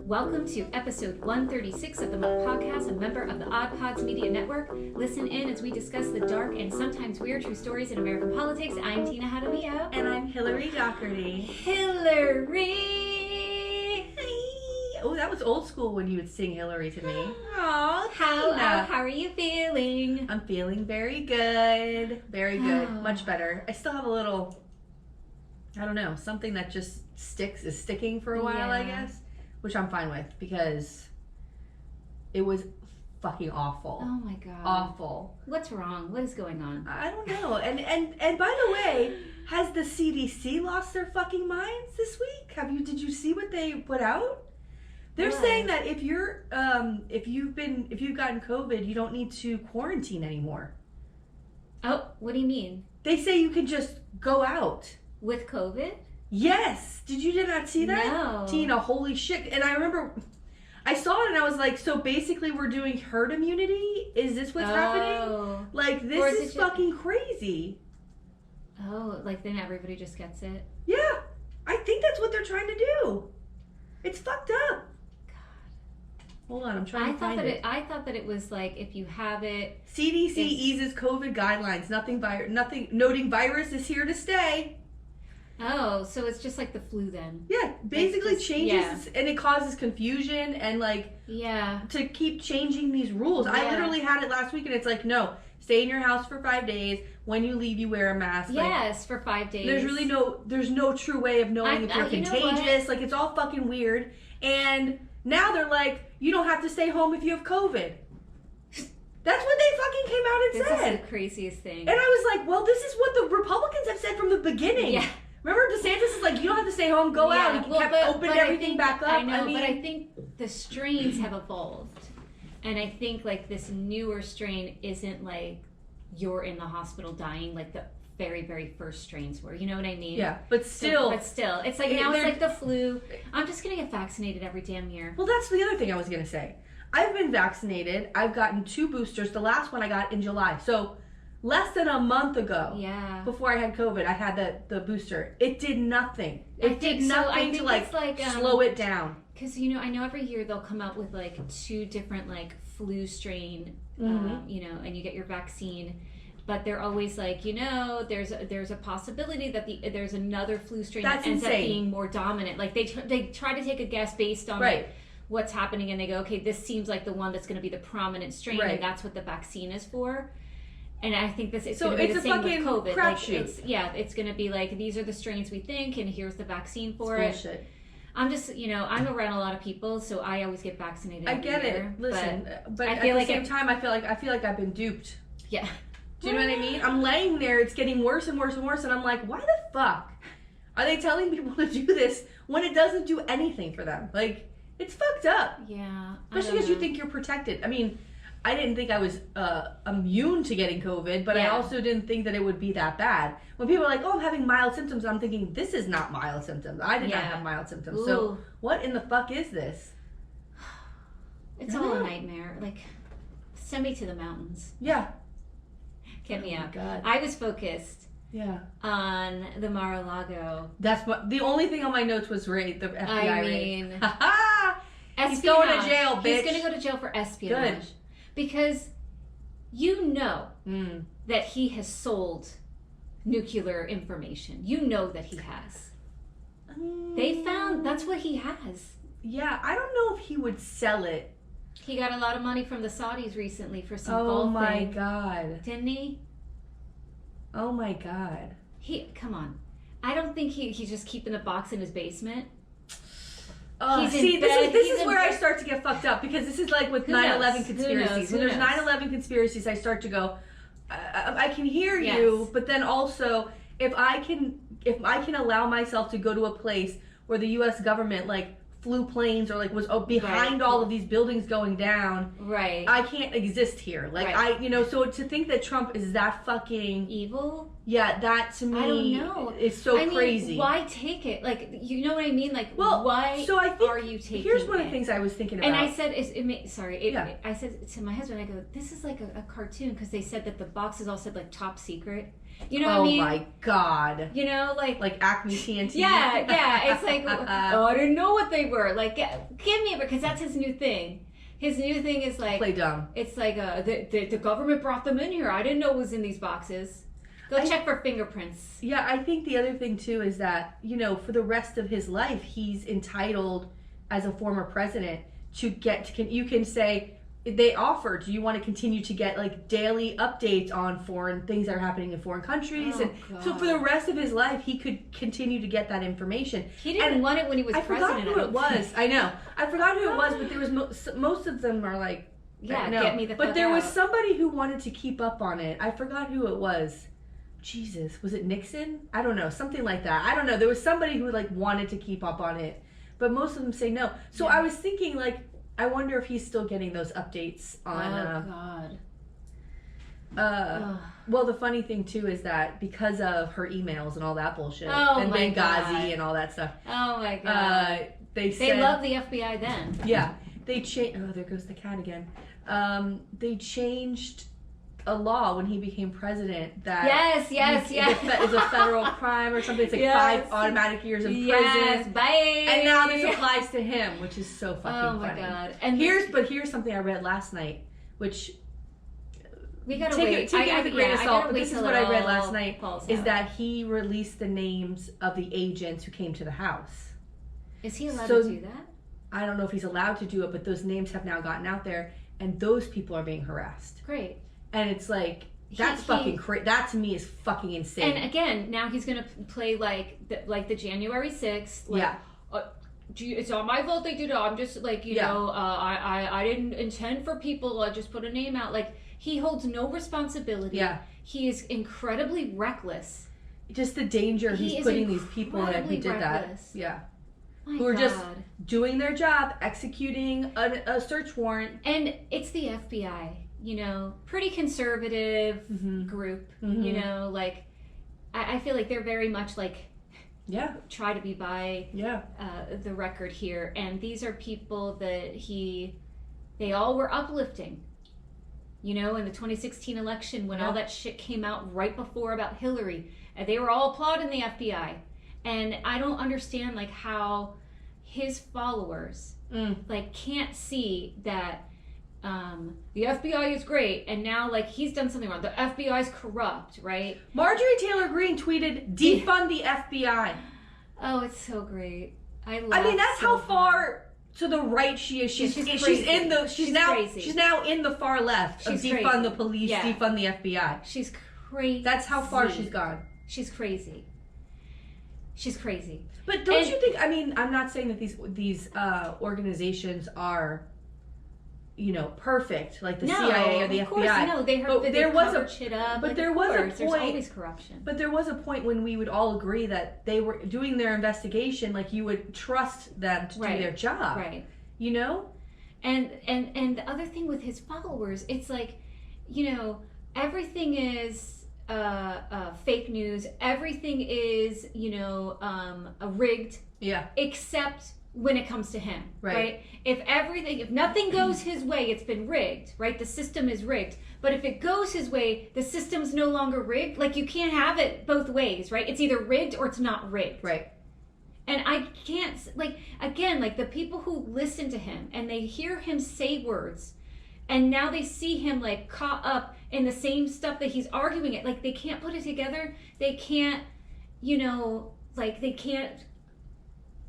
Welcome to episode 136 of the Mutt Podcast, a member of the Odd Pods Media Network. Listen in as we discuss the dark and sometimes weird true stories in American politics. I'm Tina Jaramillo. And I'm Hillary Doherty. Hillary! Oh, that was old school when you would sing Hillary to me. Oh, how are you feeling? I'm feeling very good. Very good. Much better. I still have a little, I don't know, something that just is sticking for a while, I guess. Which I'm fine with because it was fucking awful. Oh my god. Awful. What's wrong? What is going on? I don't know. And by the way, has the CDC lost their fucking minds this week? Did you see what they put out? They're saying that if you've gotten COVID, you don't need to quarantine anymore. Oh, what do you mean? They say you can just go out. With COVID? Yes. Did you not see that? No. Tina, holy shit. And I remember I saw it and I was like, so basically we're doing herd immunity? Is this what's happening? Like, this is fucking crazy. Oh, like then everybody just gets it? Yeah. I think that's what they're trying to do. It's fucked up. Hold on, I'm trying to find it. I thought that it was like if you have it. CDC eases COVID guidelines. Nothing noting virus is here to stay. Oh, so it's just like the flu then? Yeah, basically changes and it causes confusion and to keep changing these rules. Yeah. I literally had it last week and it's like, no, stay in your house for 5 days. When you leave, you wear a mask. Yes, for 5 days. There's no true way of knowing if you're contagious. Like, it's all fucking weird. And now they're like, you don't have to stay home if you have COVID. That's what they fucking came out and said. This is the craziest thing. And I was like, well, this is what the Republicans have said from the beginning. Yeah. Remember, DeSantis is like, you don't have to stay home, go out. He opened everything back up. I know, but I think the strains have evolved. And I think, like, this newer strain isn't like you're in the hospital dying like the very, very first strains were. You know what I mean? Yeah, but still. It's like now it's like the flu. I'm just going to get vaccinated every damn year. Well, that's the other thing I was going to say. I've been vaccinated. I've gotten 2 boosters. The last one I got in July. So less than a month ago, before I had COVID, I had the booster. It did nothing. It did nothing to slow it down. Because I know every year they'll come out with like 2 different like flu strain, and you get your vaccine, but they're always like, there's a possibility that there's another flu strain that ends up being more dominant. Like they try to take a guess based on what's happening, and they go, okay, this seems like the one that's going to be the prominent strain, and that's what the vaccine is for. And I think it's going to be the same with COVID. It's going to be like, these are the strains we think, and here's the vaccine for it. Bullshit. I'm just, I'm around a lot of people, so I always get vaccinated. I get it. Listen, but at the same time, I feel like I've been duped. Yeah. Do you know what I mean? I'm laying there, it's getting worse and worse and worse, and I'm like, why the fuck are they telling people to do this when it doesn't do anything for them? Like, it's fucked up. Yeah. Especially because you think you're protected. I mean, I didn't think I was immune to getting COVID, but I also didn't think that it would be that bad. When people are like, oh, I'm having mild symptoms, I'm thinking, this is not mild symptoms. I did not have mild symptoms. Ooh. So what in the fuck is this? It's all a nightmare. Like, send me to the mountains. Yeah. Get me out. God. I was focused on the Mar-a-Lago. That's the only thing on my notes was the FBI raid. He's espionage. going to jail, bitch. He's going to go to jail for espionage. Good. Because that he has sold nuclear information. You know that he has. They found that's what he has. Yeah, I don't know if he would sell it. He got a lot of money from the Saudis recently for some golf thing. Oh my god. Didn't he? Oh my god. Come on. I don't think he's just keeping the box in his basement. Oh, see, this is where I start to get fucked up, because this is like with 9/11 conspiracies. When there's 9/11 conspiracies, I start to go, I can hear you, but then also if I can allow myself to go to a place where the U.S. government flew planes or was behind all of these buildings going down, I can't exist here. So to think that Trump is that fucking evil, that to me, I don't know, is so crazy. Mean, why take it? You know what I mean? Why so I think, are you taking it? Here's one of the things I was thinking about. And I said, I said to my husband, I go, this is like a cartoon, because they said that the boxes all said top secret. You know what I mean? Oh my god. You know, like Acme TNT. Yeah. It's like, oh, I didn't know what they neighbor. Like, give me a break, because that's his new thing. His new thing is like... Play dumb. It's like, the government brought them in here. I didn't know it was in these boxes. Go check for fingerprints. Yeah, I think the other thing, too, is that, you know, for the rest of his life, he's entitled, as a former president, to get... you can say... They offer, do you want to continue to get like daily updates on foreign things that are happening in foreign countries? God. So for the rest of his life, he could continue to get that information. He didn't want it when he was president. I forgot who it was. I know. I forgot who it was, but there was most of them are like, yeah, no. Get me the fuck But there out. was somebody who wanted to keep up on it. I forgot who it was. Jesus, was it Nixon? I don't know, something like that. I don't know. There was somebody who like wanted to keep up on it, but most of them say no. So I was thinking like, I wonder if he's still getting those updates on... Well, the funny thing, too, is that because of her emails and all that bullshit, and Benghazi and all that stuff... Oh, my God. They love the FBI then. Yeah. They changed... Oh, there goes the cat again. They changed a law when he became president that... Yes. Is a federal crime or something. It's like 5 automatic years in prison. Yes, bye. And now this applies to him, which is so fucking funny. Oh my God. And here's something I read last night, which we gotta take it with a grain of salt. But this is what I read last night: is that he released the names of the agents who came to the house. Is he allowed to do that? I don't know if he's allowed to do it, but those names have now gotten out there, and those people are being harassed. Great. And it's like. That's fucking crazy. That to me is fucking insane. And again, now he's gonna play like the January 6th. Like, it's not my fault they did it. I'm just like you know, I didn't intend for people. I just put a name out. Like he holds no responsibility. Yeah, he is incredibly reckless. Just the danger he's putting these people in who did that. Yeah. Who are just doing their job, executing a search warrant. And it's the FBI. You know, pretty conservative group, you know, like, I feel like they're very much like, try to be by the record here. And these are people that they all were uplifting, you know, in the 2016 election when all that shit came out right before about Hillary. And they were all applauding the FBI. And I don't understand, like, how his followers, like, can't see that the FBI is great, and now like he's done something wrong. The FBI is corrupt, right? Marjorie Taylor Greene tweeted, "Defund the FBI." Oh, it's so great. I mean, that's how far to the right she is. She's now in the far left of defund the police, defund the FBI. She's crazy. That's how far she's gone. She's crazy. She's crazy. But don't you think? I mean, I'm not saying that these organizations are, you know, perfect, like the CIA or the FBI. Of course, no, they covered shit up. But there was a point. There's always corruption. But there was a point when we would all agree that they were doing their investigation, like you would trust them to do their job, right? You know. And the other thing with his followers, it's like, you know, everything is fake news. Everything is, you know, rigged. Yeah. Except when it comes to him, right? If nothing goes his way, it's been rigged, right? The system is rigged. But if it goes his way, the system's no longer rigged. Like, you can't have it both ways, right? It's either rigged or it's not rigged. Right. And I can't, like, again, like the people who listen to him and they hear him say words and now they see him like caught up in the same stuff that he's arguing it. Like, they can't put it together. They can't, you know, like they can't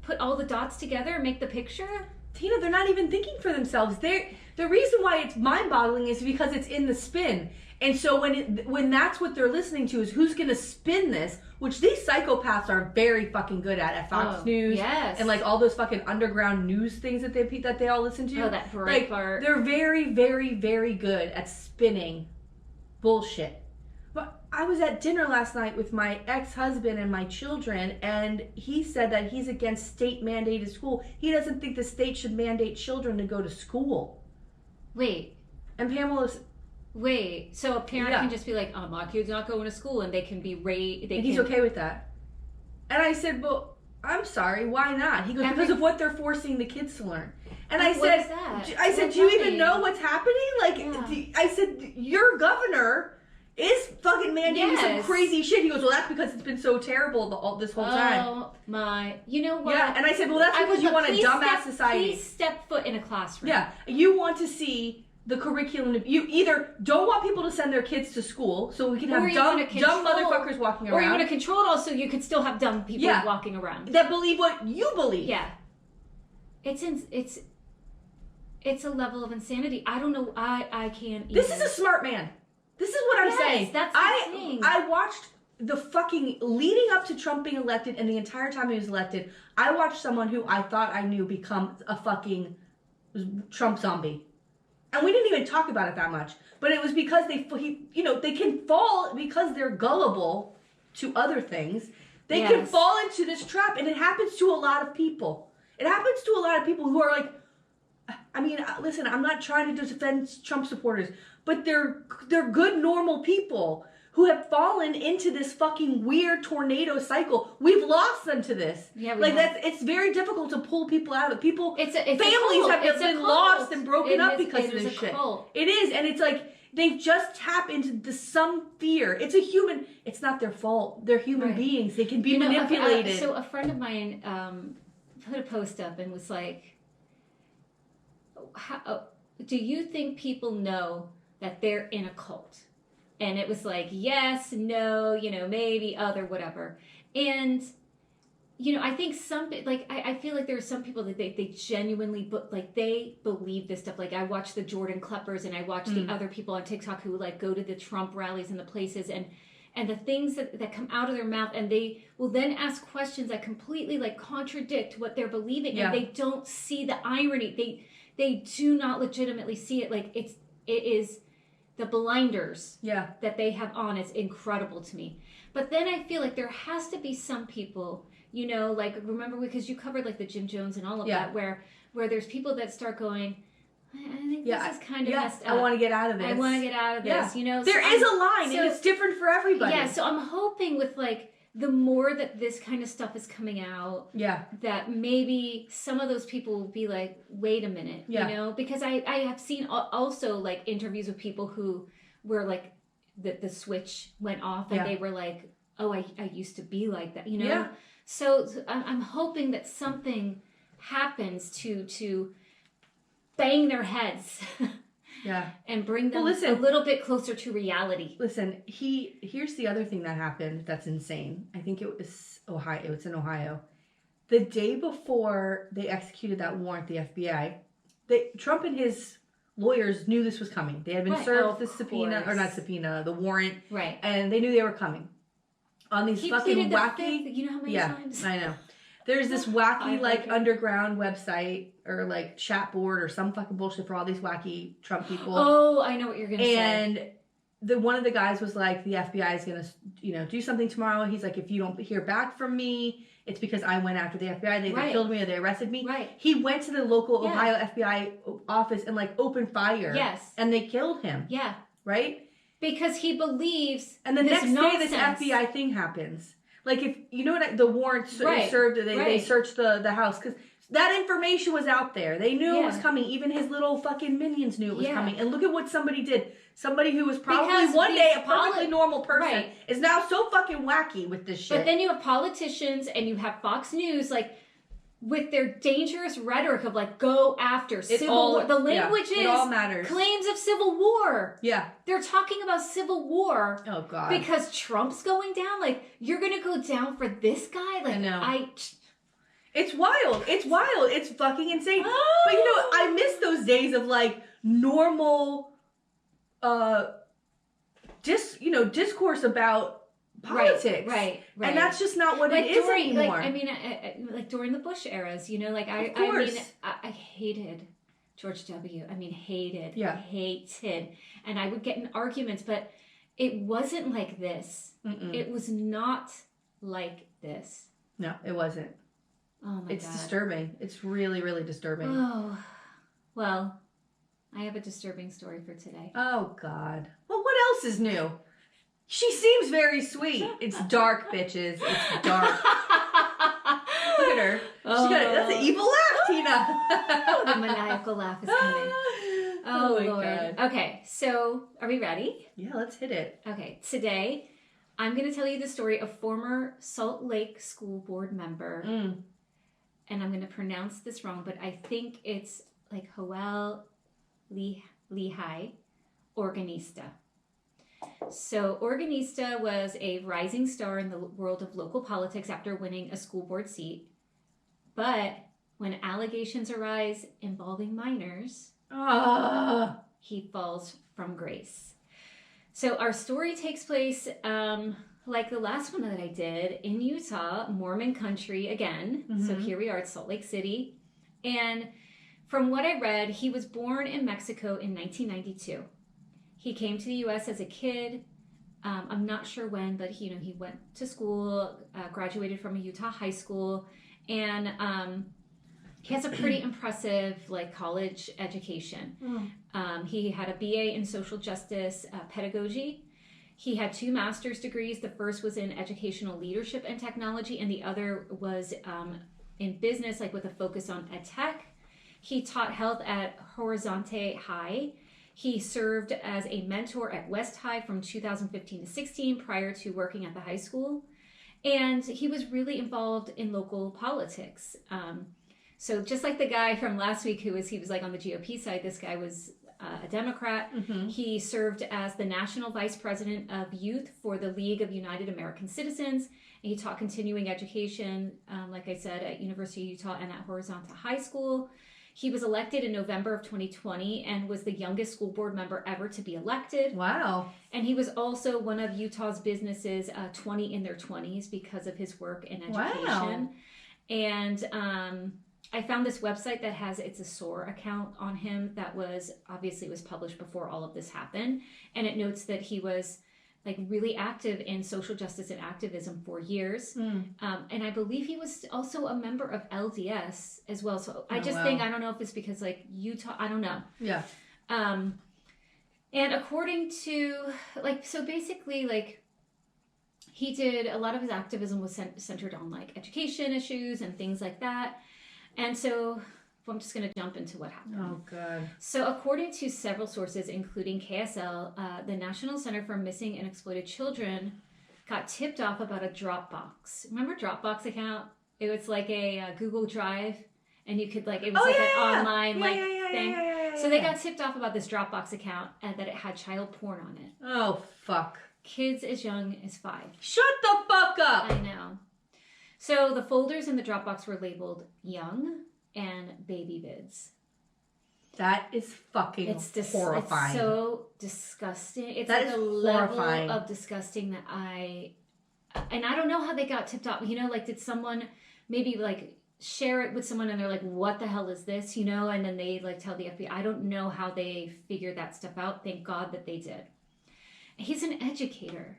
put all the dots together and make the picture. Tina, they're not even thinking for themselves. The reason why it's mind-boggling is because it's in the spin. And so when that's what they're listening to is who's going to spin this, which these psychopaths are very fucking good at Fox News, and like all those fucking underground news things that they all listen to. Oh, that Breitbart. Like, they're very, very, very good at spinning bullshit. But I was at dinner last night with my ex-husband and my children, and he said that he's against state-mandated school. He doesn't think the state should mandate children to go to school. Wait. And Pamela's... Wait, so a parent can just be like, oh, my kid's not going to school, and they can be raised... And he's okay with that. And I said, well, I'm sorry, why not? He goes, because of what they're forcing the kids to learn. And I said, do you even know what's happening? Like, I said, your governor is fucking mandating some crazy shit. He goes, well, that's because it's been so terrible this whole time. Oh my, you know what? Yeah, and I said, well, that's because you want a dumbass society. Please step foot in a classroom. Yeah, you want to see the curriculum. You either don't want people to send their kids to school, so we can have dumb motherfuckers walking around. Or you want to control it all so you could still have dumb people walking around. That believe what you believe. Yeah. It's a level of insanity. I don't know. I can't even. This is a smart man. This is what I'm saying. That's the thing. I watched the fucking leading up to Trump being elected, and the entire time he was elected, I watched someone who I thought I knew become a fucking Trump zombie. And we didn't even talk about it that much. But it was because they can fall because they're gullible to other things. They can fall into this trap, and it happens to a lot of people. It happens to a lot of people who are like, I mean, listen, I'm not trying to defend Trump supporters, but they're good, normal people who have fallen into this fucking weird tornado cycle. We've lost them to this. Yeah, it's very difficult to pull people out of it. Families have been lost and broken up because of this shit. It is, and it's like they've just tapped into some fear. It's not their fault. They're human beings. They can be manipulated. So a friend of mine put a post up and was like, do you think people know that they're in a cult? And it was like, yes, no, maybe, other, whatever. And, I think I feel like there are some people that they genuinely, they believe this stuff. Like, I watch the Jordan Kleppers and I watch the other people on TikTok who, go to the Trump rallies and the places and the things that come out of their mouth, and they will then ask questions that completely, contradict what they're believing, and they don't see the irony. They do not legitimately see it. It is the blinders that they have on is incredible to me. But then I feel like there has to be some people, remember, because you covered the Jim Jones and all of that, where there's people that start going, I think this is kind of messed up. I want to get out of this. I want to get out of this, There is a line, and it's different for everybody. Yeah, so I'm hoping with, the more that this kind of stuff is coming out, that maybe some of those people will be like, wait a minute, because I have seen also interviews with people who were the switch went off and they were like, oh, I used to be like that, So I'm hoping that something happens to bang their heads. And bring them a little bit closer to reality. Listen, here's the other thing that happened that's insane. I think it was Ohio. It was in Ohio. The day before they executed that warrant, the FBI, Trump and his lawyers knew this was coming. They had been served the subpoena, or not subpoena, the warrant. Right. And they knew they were coming. On these fucking wacky... You know how many times? I know. There's this wacky, underground website or, chat board or some fucking bullshit for all these wacky Trump people. Oh, I know what you're going to say. And one of the guys was like, the FBI is going to, do something tomorrow. He's like, if you don't hear back from me, it's because I went after the FBI. They either killed me or they arrested me. Right. He went to the local Ohio FBI office and, opened fire. Yes. And they killed him. Yeah. Right? Because he believes and the next day, this FBI thing happens. If the warrant served, they searched the house because that information was out there. They knew it was coming. Even his little fucking minions knew it was coming. And look at what somebody did. Somebody who was probably one day a perfectly normal person is now so fucking wacky with this shit. But then you have politicians and you have Fox News with their dangerous rhetoric of go after civil war. The language is it all matters. Claims of civil war. Yeah. They're talking about civil war. Oh God. Because Trump's going down. You're gonna go down for this guy? I know. It's wild. It's wild. It's fucking insane. Oh. But I miss those days of normal discourse about politics. Right. And that's just not what it is anymore. During the Bush eras, I hated George W. Hated. Yeah. Hated. And I would get in arguments, but it wasn't like this. Mm-mm. It was not like this. No, it wasn't. Oh my God. It's disturbing. It's really, really disturbing. Oh, well, I have a disturbing story for today. Oh God. Well, what else is new? She seems very sweet. It's dark, bitches. It's dark. Look at her. That's an evil laugh, Tina. The maniacal laugh is coming. Oh Lord. God. Okay, so are we ready? Yeah, let's hit it. Okay, today I'm going to tell you the story of former Salt Lake School Board member, and I'm going to pronounce this wrong, but I think it's like Joel-Lehi Organista. So Organista was a rising star in the world of local politics after winning a school board seat. But when allegations arise involving minors, he falls from grace. So our story takes place, like the last one that I did, in Utah, Mormon country again. So here we are at Salt Lake City. And from what I read, he was born in Mexico in 1992. He came to the U.S. as a kid. I'm not sure when, but he went to school, graduated from a Utah high school, and he has a pretty impressive college education. He had a BA in social justice pedagogy. He had 2 master's degrees. The first was in educational leadership and technology, and the other was in business, with a focus on ed tech. He taught health at Horizonte High. He served as a mentor at West High from 2015 to 16 prior to working at the high school. And he was really involved in local politics. So just like the guy from last week he was on the GOP side, this guy was a Democrat. He served as the national vice president of youth for the League of United American Citizens. And he taught continuing education, like I said, at University of Utah and at Horizonte High School. He was elected in November of 2020 and was the youngest school board member ever to be elected. Wow. And he was also one of Utah's businesses 20 in their 20s because of his work in education. Wow. And I found this website that it's a SOAR account on him that was published before all of this happened. And it notes that he was really active in social justice and activism for years. And I believe he was also a member of LDS as well. So I just think, I don't know if it's because Utah, I don't know. Yeah. And according to so basically he did a lot of his activism was centered on education issues and things like that. And so I'm just going to jump into what happened. Oh, God. So according to several sources, including KSL, the National Center for Missing and Exploited Children got tipped off about a Dropbox. Remember Dropbox account? It was like a Google Drive, and you could it was an online thing. So they got tipped off about this Dropbox account and that it had child porn on it. Oh, fuck. Kids as young as 5. Shut the fuck up! I know. So the folders in the Dropbox were labeled young and baby vids. That is fucking horrifying. It's so disgusting. It's that is a horrifying. level of disgusting that I don't know how they got tipped off. Did someone maybe share it with someone and they're like, what the hell is this? And then they tell the FBI. I don't know how they figured that stuff out. Thank God that they did. He's an educator.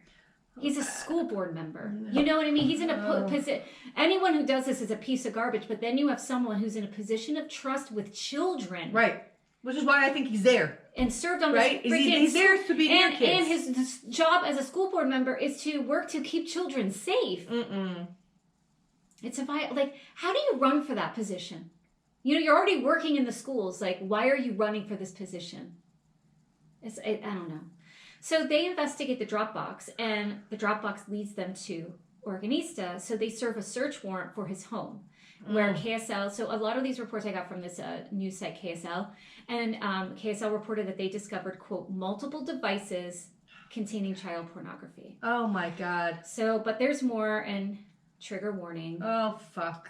He's a school board member. You know what I mean? He's in a position. Anyone who does this is a piece of garbage. But then you have someone who's in a position of trust with children, right? Which is why I think he's there and served on right. This he's there to be near kids. And his job as a school board member is to work to keep children safe. It's how do you run for that position? You're already working in the schools. Why are you running for this position? I don't know. So they investigate the Dropbox, and the Dropbox leads them to Organista. So they serve a search warrant for his home, where KSL. So a lot of these reports I got from this news site KSL, and KSL reported that they discovered, quote, multiple devices containing child pornography. Oh my God. So, but there's more, and trigger warning. Oh fuck.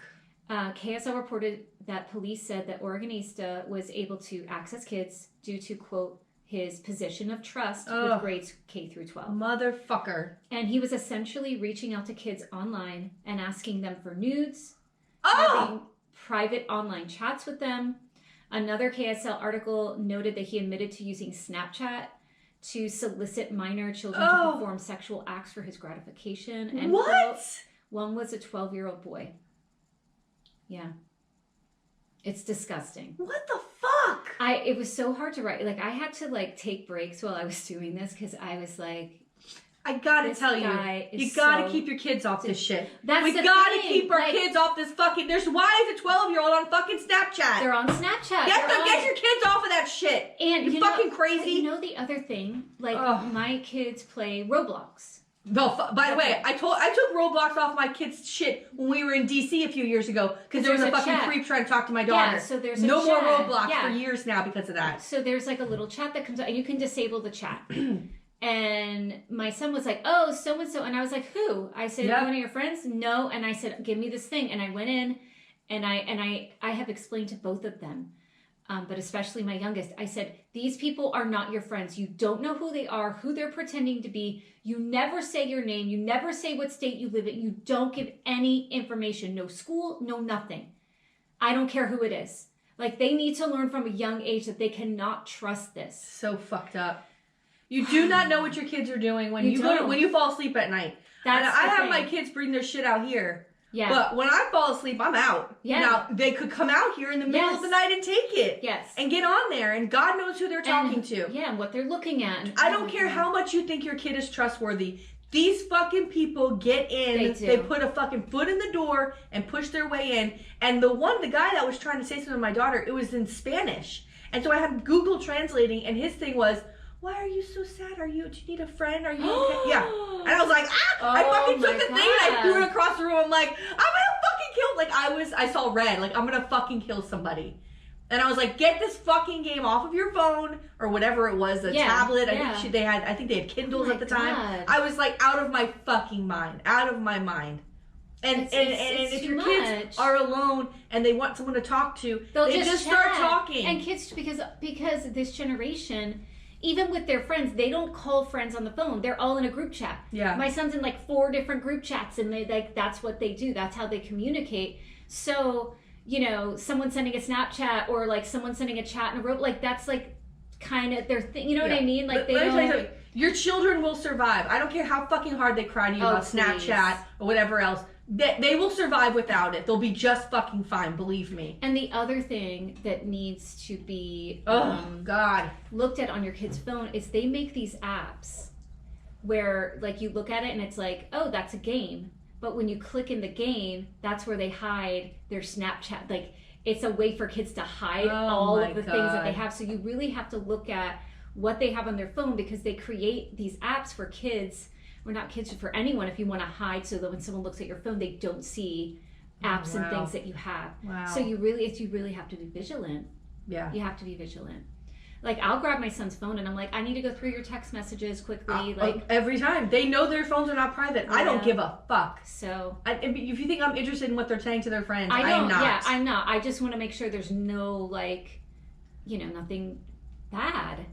KSL reported that police said that Organista was able to access kids due to, quote, his position of trust with grades K through 12. Motherfucker. And he was essentially reaching out to kids online and asking them for nudes, having private online chats with them. Another KSL article noted that he admitted to using Snapchat to solicit minor children to perform sexual acts for his gratification. And what? One was a 12-year-old boy. Yeah. It's disgusting. What the fuck? It was so hard to write. I had to take breaks while I was doing this because I was I gotta tell you, you gotta keep your kids off this shit. We gotta keep our kids off this fucking. Why is a 12-year-old on fucking Snapchat? They're on Snapchat. Get your kids off of that shit. And you're fucking crazy. You know the other thing, like my kids play Roblox. No, by the way, I took Roblox off my kids' shit when we were in DC a few years ago because there was a fucking creep trying to talk to my daughter. Yeah, so there's no more Roblox for years now because of that. So there's like a little chat that comes out, and you can disable the chat. And my son was like, "Oh, so and so," and I was like, "Who?" I said, "One of your friends?" No, and I said, "Give me this thing," and I went in, and I have explained to both of them. But especially my youngest, I said, these people are not your friends. You don't know who they are, who they're pretending to be. You never say your name. You never say what state you live in. You don't give any information. No school, no nothing. I don't care who it is. Like, they need to learn from a young age that they cannot trust this. So fucked up. You do not know what your kids are doing when you fall asleep at night. I have my kids bring their shit out here. Yeah. But when I fall asleep, I'm out. Yeah. Now, they could come out here in the middle of the night and take it. Yes. And get on there. And God knows who they're talking to. Yeah, and what they're looking at. I don't care how much you think your kid is trustworthy. These fucking people get in. They put a fucking foot in the door and push their way in. And the guy that was trying to say something to my daughter, it was in Spanish. And so I had Google translating, and his thing was, "Why are you so sad? Do you need a friend? Are you okay?" Yeah. And I was like, I fucking took the thing and I threw it across the room. I'm like, I'm gonna fucking kill, I saw red, like I'm gonna fucking kill somebody. And I was like, get this fucking game off of your phone or whatever it was, tablet. I think they had Kindles at the time. I was like, out of my fucking mind, out of my mind. And if your kids are alone and they want someone to talk to, they just start talking. And kids, because this generation, even with their friends, they don't call friends on the phone. They're all in a group chat. Yeah. My son's in like 4 different group chats, and that's what they do. That's how they communicate. So, someone sending a Snapchat or like someone sending a chat in a row, like that's like kind of their thing. You know what I mean? Like your children will survive. I don't care how fucking hard they cry to you about Snapchat or whatever else. They will survive without it. They'll be just fucking fine, believe me. And the other thing that needs to be looked at on your kid's phone is they make these apps where like you look at it and it's like, oh, that's a game. But when you click in the game, that's where they hide their Snapchat. Like, it's a way for kids to hide all of the things that they have. So you really have to look at what they have on their phone, because they create these apps for kids. Or not kids, for anyone, if you want to hide so that when someone looks at your phone, they don't see apps and things that you have. Wow. So you really have to be vigilant. Yeah. You have to be vigilant. Like, I'll grab my son's phone and I'm like, I need to go through your text messages quickly. Every time. They know their phones are not private. Yeah. I don't give a fuck. So if you think I'm interested in what they're saying to their friends, I am not. Yeah, I'm not. I just want to make sure there's no, nothing bad.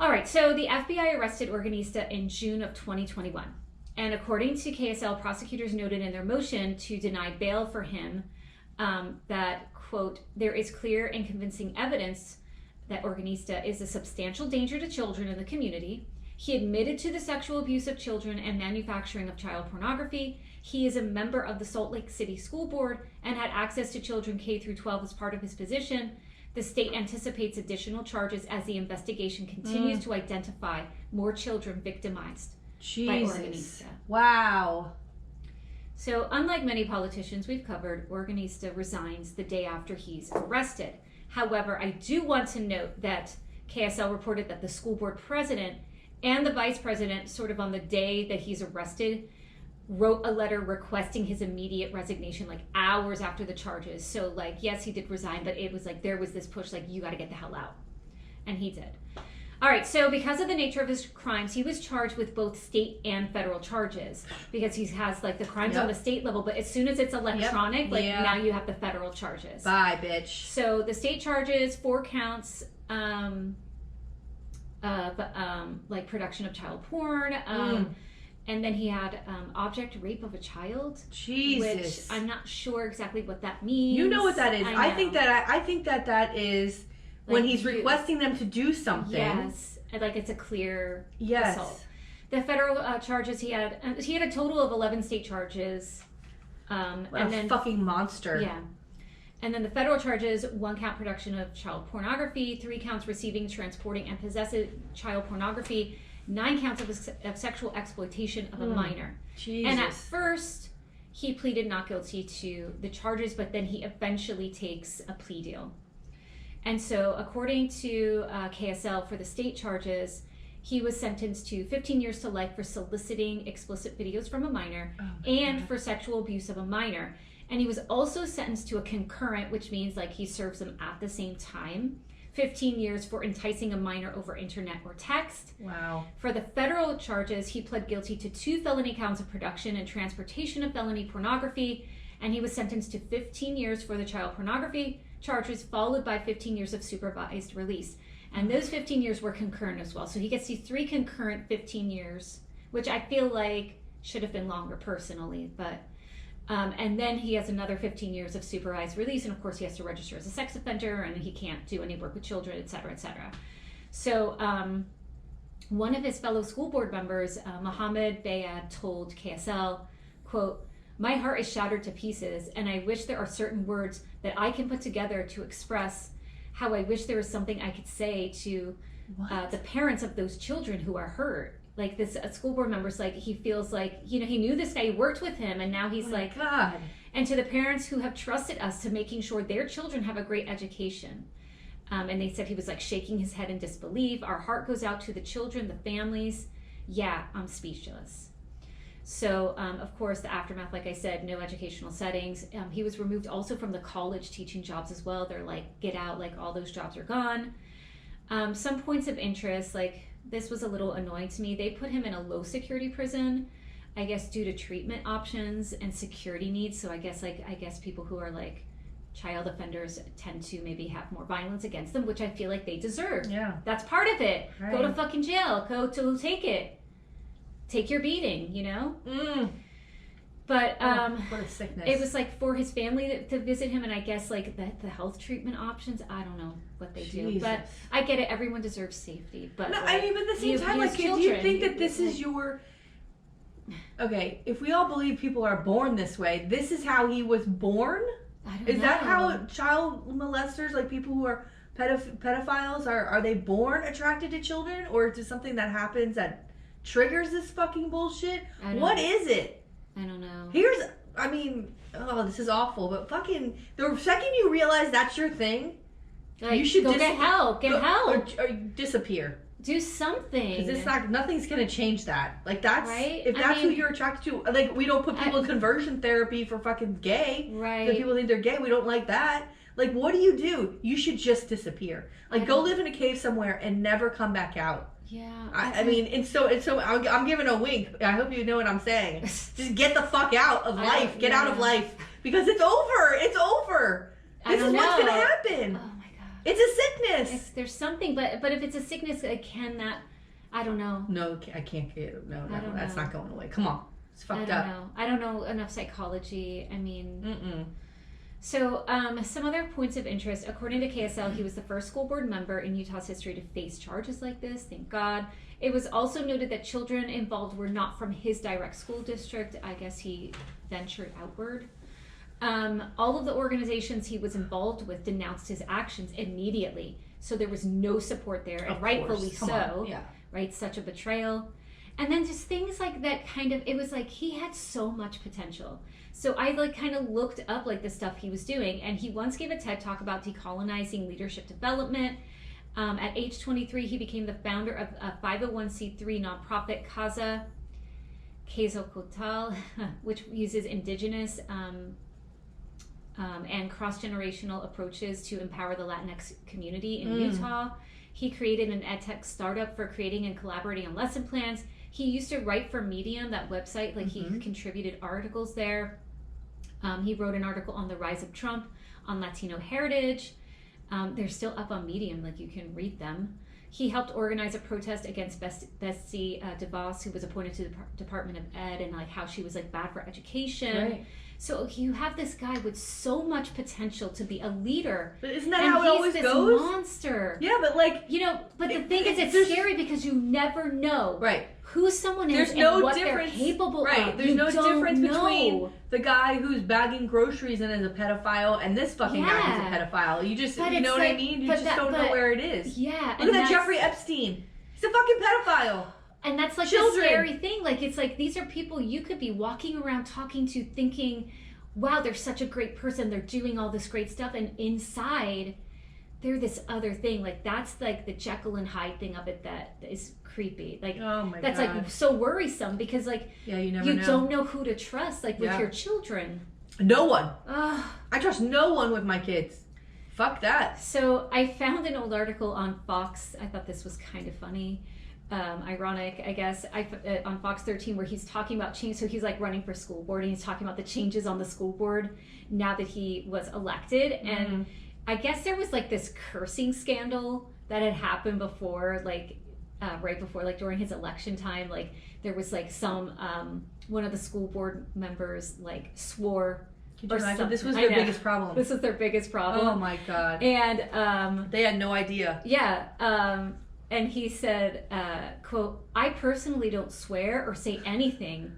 All right, so the FBI arrested Organista in June of 2021. And according to KSL, prosecutors noted in their motion to deny bail for him that, quote, there is clear and convincing evidence that Organista is a substantial danger to children in the community. He admitted to the sexual abuse of children and manufacturing of child pornography. He is a member of the Salt Lake City School Board and had access to children K through 12 as part of his position. The state anticipates additional charges as the investigation continues to identify more children victimized by Organista. Wow. So, unlike many politicians we've covered, Organista resigns the day after he's arrested. However, I do want to note that KSL reported that the school board president and the vice president, sort of on the day that he's arrested, wrote a letter requesting his immediate resignation, like hours after the charges. So, like, yes, he did resign, but it was like there was this push, like, you got to get the hell out. And he did. All right, so because of the nature of his crimes, he was charged with both state and federal charges, because he has, like, the crimes on the state level, but as soon as it's electronic, now you have the federal charges. Bye, bitch. So the state charges 4 counts like production of child porn, and then he had object rape of a child. Jesus. Which I'm not sure exactly what that means. You know what that is. I think that is when he's requesting them to do something. Yes. Like, it's a clear assault. The federal charges, he had a total of 11 state charges. Fucking monster. Yeah. And then the federal charges, 1 count production of child pornography, 3 counts receiving, transporting, and possessing child pornography, 9 counts of sexual exploitation of a minor. Jesus. And at first, he pleaded not guilty to the charges, but then he eventually takes a plea deal. And so, according to KSL, for the state charges, he was sentenced to 15 years to life for soliciting explicit videos from a minor and for sexual abuse of a minor. And he was also sentenced to a concurrent, which means like he serves them at the same time. 15 years for enticing a minor over internet or text. Wow. For the federal charges, he pled guilty to 2 felony counts of production and transportation of felony pornography, and he was sentenced to 15 years for the child pornography charges, followed by 15 years of supervised release. And those 15 years were concurrent as well. So he gets these 3 concurrent 15 years, which I feel like should have been longer personally, but and then he has another 15 years of supervised release, and of course he has to register as a sex offender, and he can't do any work with children, etc., etc. So one of his fellow school board members, Mohammed Bayad, told KSL, quote, "My heart is shattered to pieces, and I wish there are certain words that I can put together to express how I wish there was something I could say to the parents of those children who are hurt." Like this school board member's like, he feels like, you know, he knew this guy, he worked with him, and now he's like, God. And to the parents who have trusted us to making sure their children have a great education. And they said he was like shaking his head in disbelief. Our heart goes out to the children, the families. Yeah, I'm speechless. So, of course, the aftermath, like I said, no educational settings. He was removed also from the college teaching jobs as well. They're like, get out, like all those jobs are gone. Some points of interest, like, this was a little annoying to me. They put him in a low security prison, I guess due to treatment options and security needs. So I guess people who are like child offenders tend to maybe have more violence against them, which I feel like they deserve. Yeah. That's part of it. Right. Go to fucking jail. Go to take it. Take your beating, you know? But what a sickness. It was like for his family to visit him, and I guess like the health treatment options, I don't know what they do. But I get it, everyone deserves safety. But no, like, I mean, but at the same time, like, do you think that this is your... Okay, if we all believe people are born this way, this is how he was born? I don't Is know. that how child molesters, like people who are pedophiles, are they born attracted to children? Or is it something that happens that triggers this fucking bullshit? What is it? I don't know. This is awful, but fucking, the second you realize that's your thing, like, you should get help. Get help. Or disappear. Do something. Because it's not, nothing's gonna change that. Like that's, right? if that's who you're attracted to, like we don't put people in conversion therapy for fucking gay. Right. If people think they're gay, we don't like that. Like, what do? You should just dissersappear. Like, go live in a cave somewhere and never come back out. Yeah. I mean, it's so I'm giving a wink. I hope you know what I'm saying. Just get the fuck out of life. Get out of life. Because it's over. It's over. This is what's going to happen. Oh my God. It's a sickness. There's something, but if it's a sickness, can that, I don't know. No, I can't get it. No, that's not going away. Come on. It's fucked up. I don't know enough psychology. I mean... Mm-mm. So, some other points of interest. According to KSL, he was the first school board member in Utah's history to face charges like this. Thank God. It was also noted that children involved were not from his direct school district. I guess he ventured outward. All of the organizations he was involved with denounced his actions immediately. So there was no support there, and rightfully so. Yeah. Right? Such a betrayal. And then just things like that it was like he had so much potential. So I kind of looked up the stuff he was doing, and he once gave a TED talk about decolonizing leadership development. At age 23, he became the founder of a 501c3 nonprofit Casa Quetzalcoatl, which uses indigenous and cross-generational approaches to empower the Latinx community in Utah. He created an edtech startup for creating and collaborating on lesson plans. He used to write for Medium, that website. He contributed articles there. He wrote an article on the rise of Trump, on Latino heritage. They're still up on Medium, you can read them. He helped organize a protest against Betsy DeVos, who was appointed to the Department of Ed, and how she was bad for education. Right. So you have this guy with so much potential to be a leader. But isn't that how it always goes? He's this monster. Yeah, but but the thing is, it's scary because you never know. Right. Who someone is and what they're capable of. There's no difference between the guy who's bagging groceries and is a pedophile and this fucking guy who's a pedophile. You just, you know what I mean? You just don't know where it is. Yeah. Look at that Jeffrey Epstein. He's a fucking pedophile. And that's like the scary thing. Like, it's like, these are people you could be walking around talking to, thinking, wow, they're such a great person. They're doing all this great stuff. And inside, they're this other thing. Like, that's like the Jekyll and Hyde thing of it that is creepy. Like, oh my that's God. Like so worrisome because like, you don't know who to trust, like with your children. No one. I trust no one with my kids. Fuck that. So I found an old article on Fox. I thought this was kind of funny. Ironic, I guess, on Fox 13, where he's talking about change. So he's like running for school board, and he's talking about the changes on the school board now that he was elected. And I guess there was like this cursing scandal that had happened before, like right before, like during his election time. Like there was like some one of the school board members like swore. Could you imagine? This was their biggest problem. This was their biggest problem. Oh my God. And they had no idea. Yeah. And he said, quote, "I personally don't swear or say anything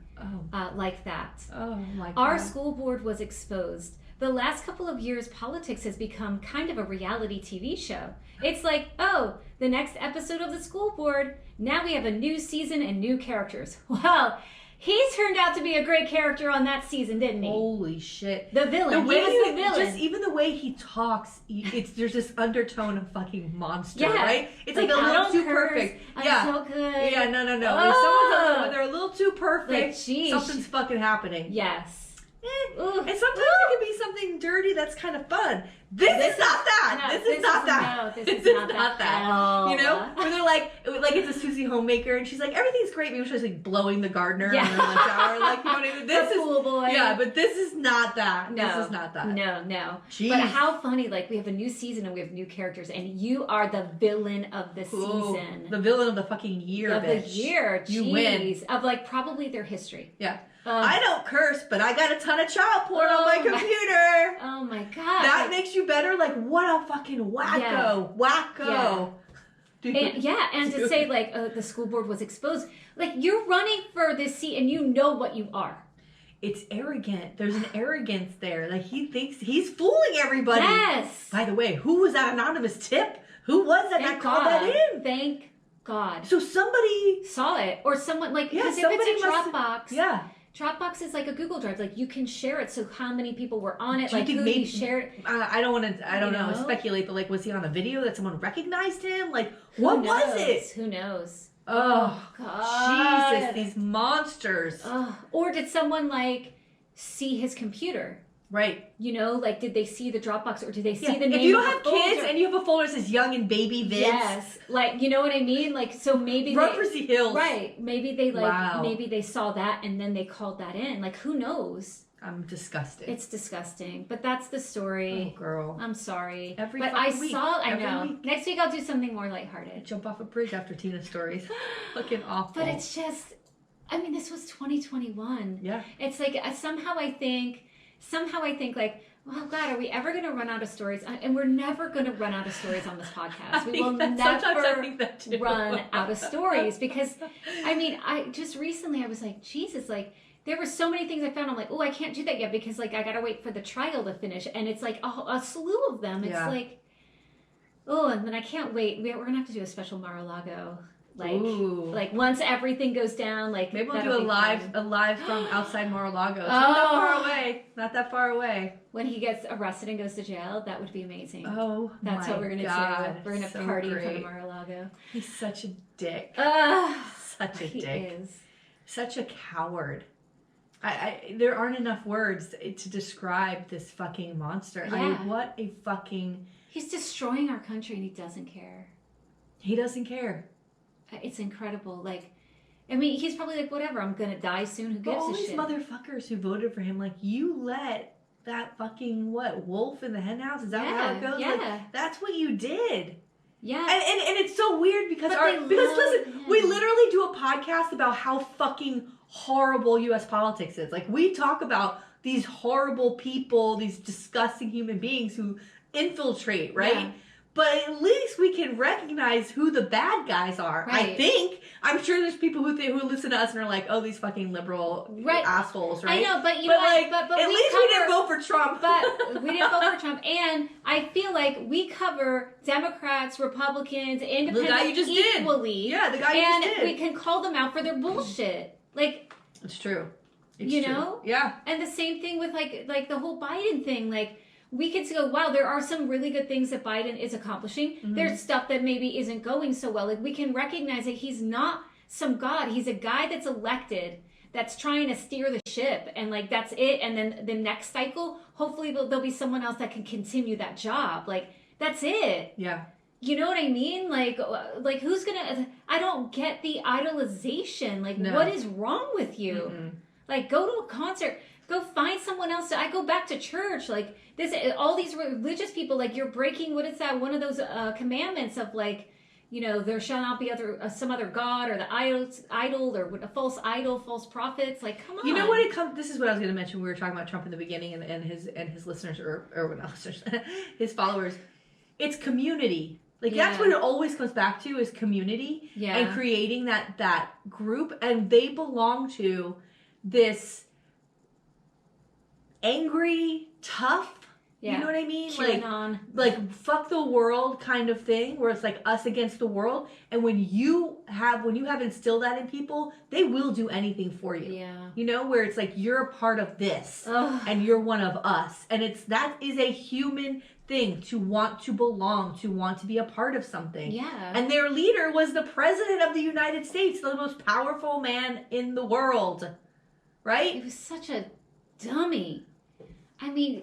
like that. Oh my God. Our school board was exposed. The last couple of years, politics has become kind of a reality TV show. It's like, oh, the next episode of the school board, now we have a new season and new characters. Well, he turned out to be a great character on that season, didn't he? Holy shit. The villain. He was the villain. Just even the way he talks, there's this undertone of fucking monster, right? It's like a little too perfect. I'm so good. Yeah, no. Oh. When they're a little too perfect, like, something's fucking happening. Yes. And sometimes it can be something dirty that's kind of fun. This is not that. No, this is not that. No, this is not that. You know, where they're like it's a Susie Homemaker, and she's like, everything's great. Maybe she's like blowing the gardener in the shower, like, you know what I mean? This is pool boy. Yeah, but this is not that. No, this is not that. No. Jeez. But how funny! Like, we have a new season and we have new characters, and you are the villain of the season, the villain of the fucking year, of bitch. The year. You win Of like probably their history. Yeah. I don't curse, but I got a ton of child porn on my computer. Oh my God. That makes you better? Like, what a fucking wacko. Wacko. Yeah. And to say, like, the school board was exposed. Like, you're running for this seat and you know what you are. It's arrogant. There's an arrogance there. Like, he thinks he's fooling everybody. Yes. By the way, who was that anonymous tip? Who was that called that in? Thank God. So somebody saw it. Or someone, like, because if it's a Dropbox. Yeah. Dropbox is like a Google Drive. Like, you can share it. So how many people were on it? Like, who he shared? I don't want to. I don't know. Speculate. But like, was he on a video that someone recognized him? Like, what was it? Who knows? Oh God! Jesus, these monsters. Or did someone like see his computer? Right. You know, like, did they see the Dropbox, or did they see the name? If you don't have kids and you have a folder that says young and baby vids. Yes. Like, you know what I mean? Like, so maybe Rutgersy Hills. Right. Maybe they maybe they saw that and then they called that in. Like, who knows? I'm disgusted. It's disgusting. But that's the story. Oh, girl. I'm sorry. But week. I know. Week. Next week I'll do something more lighthearted. Jump off a bridge after Tina's stories. Fucking awful. But it's just, I mean, this was 2021. Yeah. It's like, somehow I think like, well, God, are we ever going to run out of stories? And we're never going to run out of stories on this podcast. We will never run out of stories because, I mean, I just recently I was like, Jesus, like, there were so many things I found. I'm like, oh, I can't do that yet because, like, I got to wait for the trial to finish. And it's like a slew of them. It's like, oh, and then I can't wait. We're going to have to do a special Mar-a-Lago. Like once everything goes down, like maybe we'll do a live from outside Mar-a-Lago. It's not that far away. When he gets arrested and goes to jail, that would be amazing. Oh, that's what we're gonna do. We're gonna so party for the Mar-a-Lago. He's such a dick. Such a dick. He is such a coward. There aren't enough words to describe this fucking monster. Yeah. I mean, what a fucking. He's destroying our country and he doesn't care. He doesn't care. It's incredible. Like, I mean, he's probably like, whatever, I'm gonna die soon. Who gives a shit? All these motherfuckers who voted for him, like, you let that fucking, wolf in the henhouse? Is that how it goes? Yeah. Like, that's what you did. Yeah. And it's so weird because listen, we literally do a podcast about how fucking horrible U.S. politics is. Like, we talk about these horrible people, these disgusting human beings who infiltrate, right? Yeah. but at least we can recognize who the bad guys are. Right. I think. I'm sure there's people who listen to us and are like, oh, these fucking liberal assholes, right? I know, but at least we didn't vote for Trump. But we didn't vote for Trump, and I feel like we cover Democrats, Republicans, Independents the guy you just equally. Did. Yeah, the guy you just did. And we can call them out for their bullshit. Like, it's true. It's you true. know? Yeah. And the same thing with like the whole Biden thing. Like, we could go, wow, there are some really good things that Biden is accomplishing. Mm-hmm. There's stuff that maybe isn't going so well. Like, we can recognize that he's not some god. He's a guy that's elected, that's trying to steer the ship, and like that's it. And then the next cycle, hopefully there'll be someone else that can continue that job. Like, that's it. Yeah. You know what I mean? Like who's gonna? I don't get the idolization. Like, what is wrong with you? Mm-hmm. Like, go to a concert. Go find someone else. I go back to church. Like, this, all these religious people. Like, you're breaking, what is that? One of those commandments of like, you know, there shall not be some other god, or the idol, or a false idol, false prophets. Like, come on. You know what it comes? This is what I was going to mention. We were talking about Trump in the beginning, and his listeners, or not listeners, his followers. It's community. Like, that's what it always comes back to, is community, and creating that group, and they belong to this angry, tough, you know what I mean? Like fuck the world kind of thing, where it's like us against the world. And when you have instilled that in people, they will do anything for you. Yeah. You know, where it's like, you're a part of this, and you're one of us. And that is a human thing, to want to belong, to want to be a part of something. Yeah. And their leader was the president of the United States, the most powerful man in the world. Right? He was such a dummy. I mean,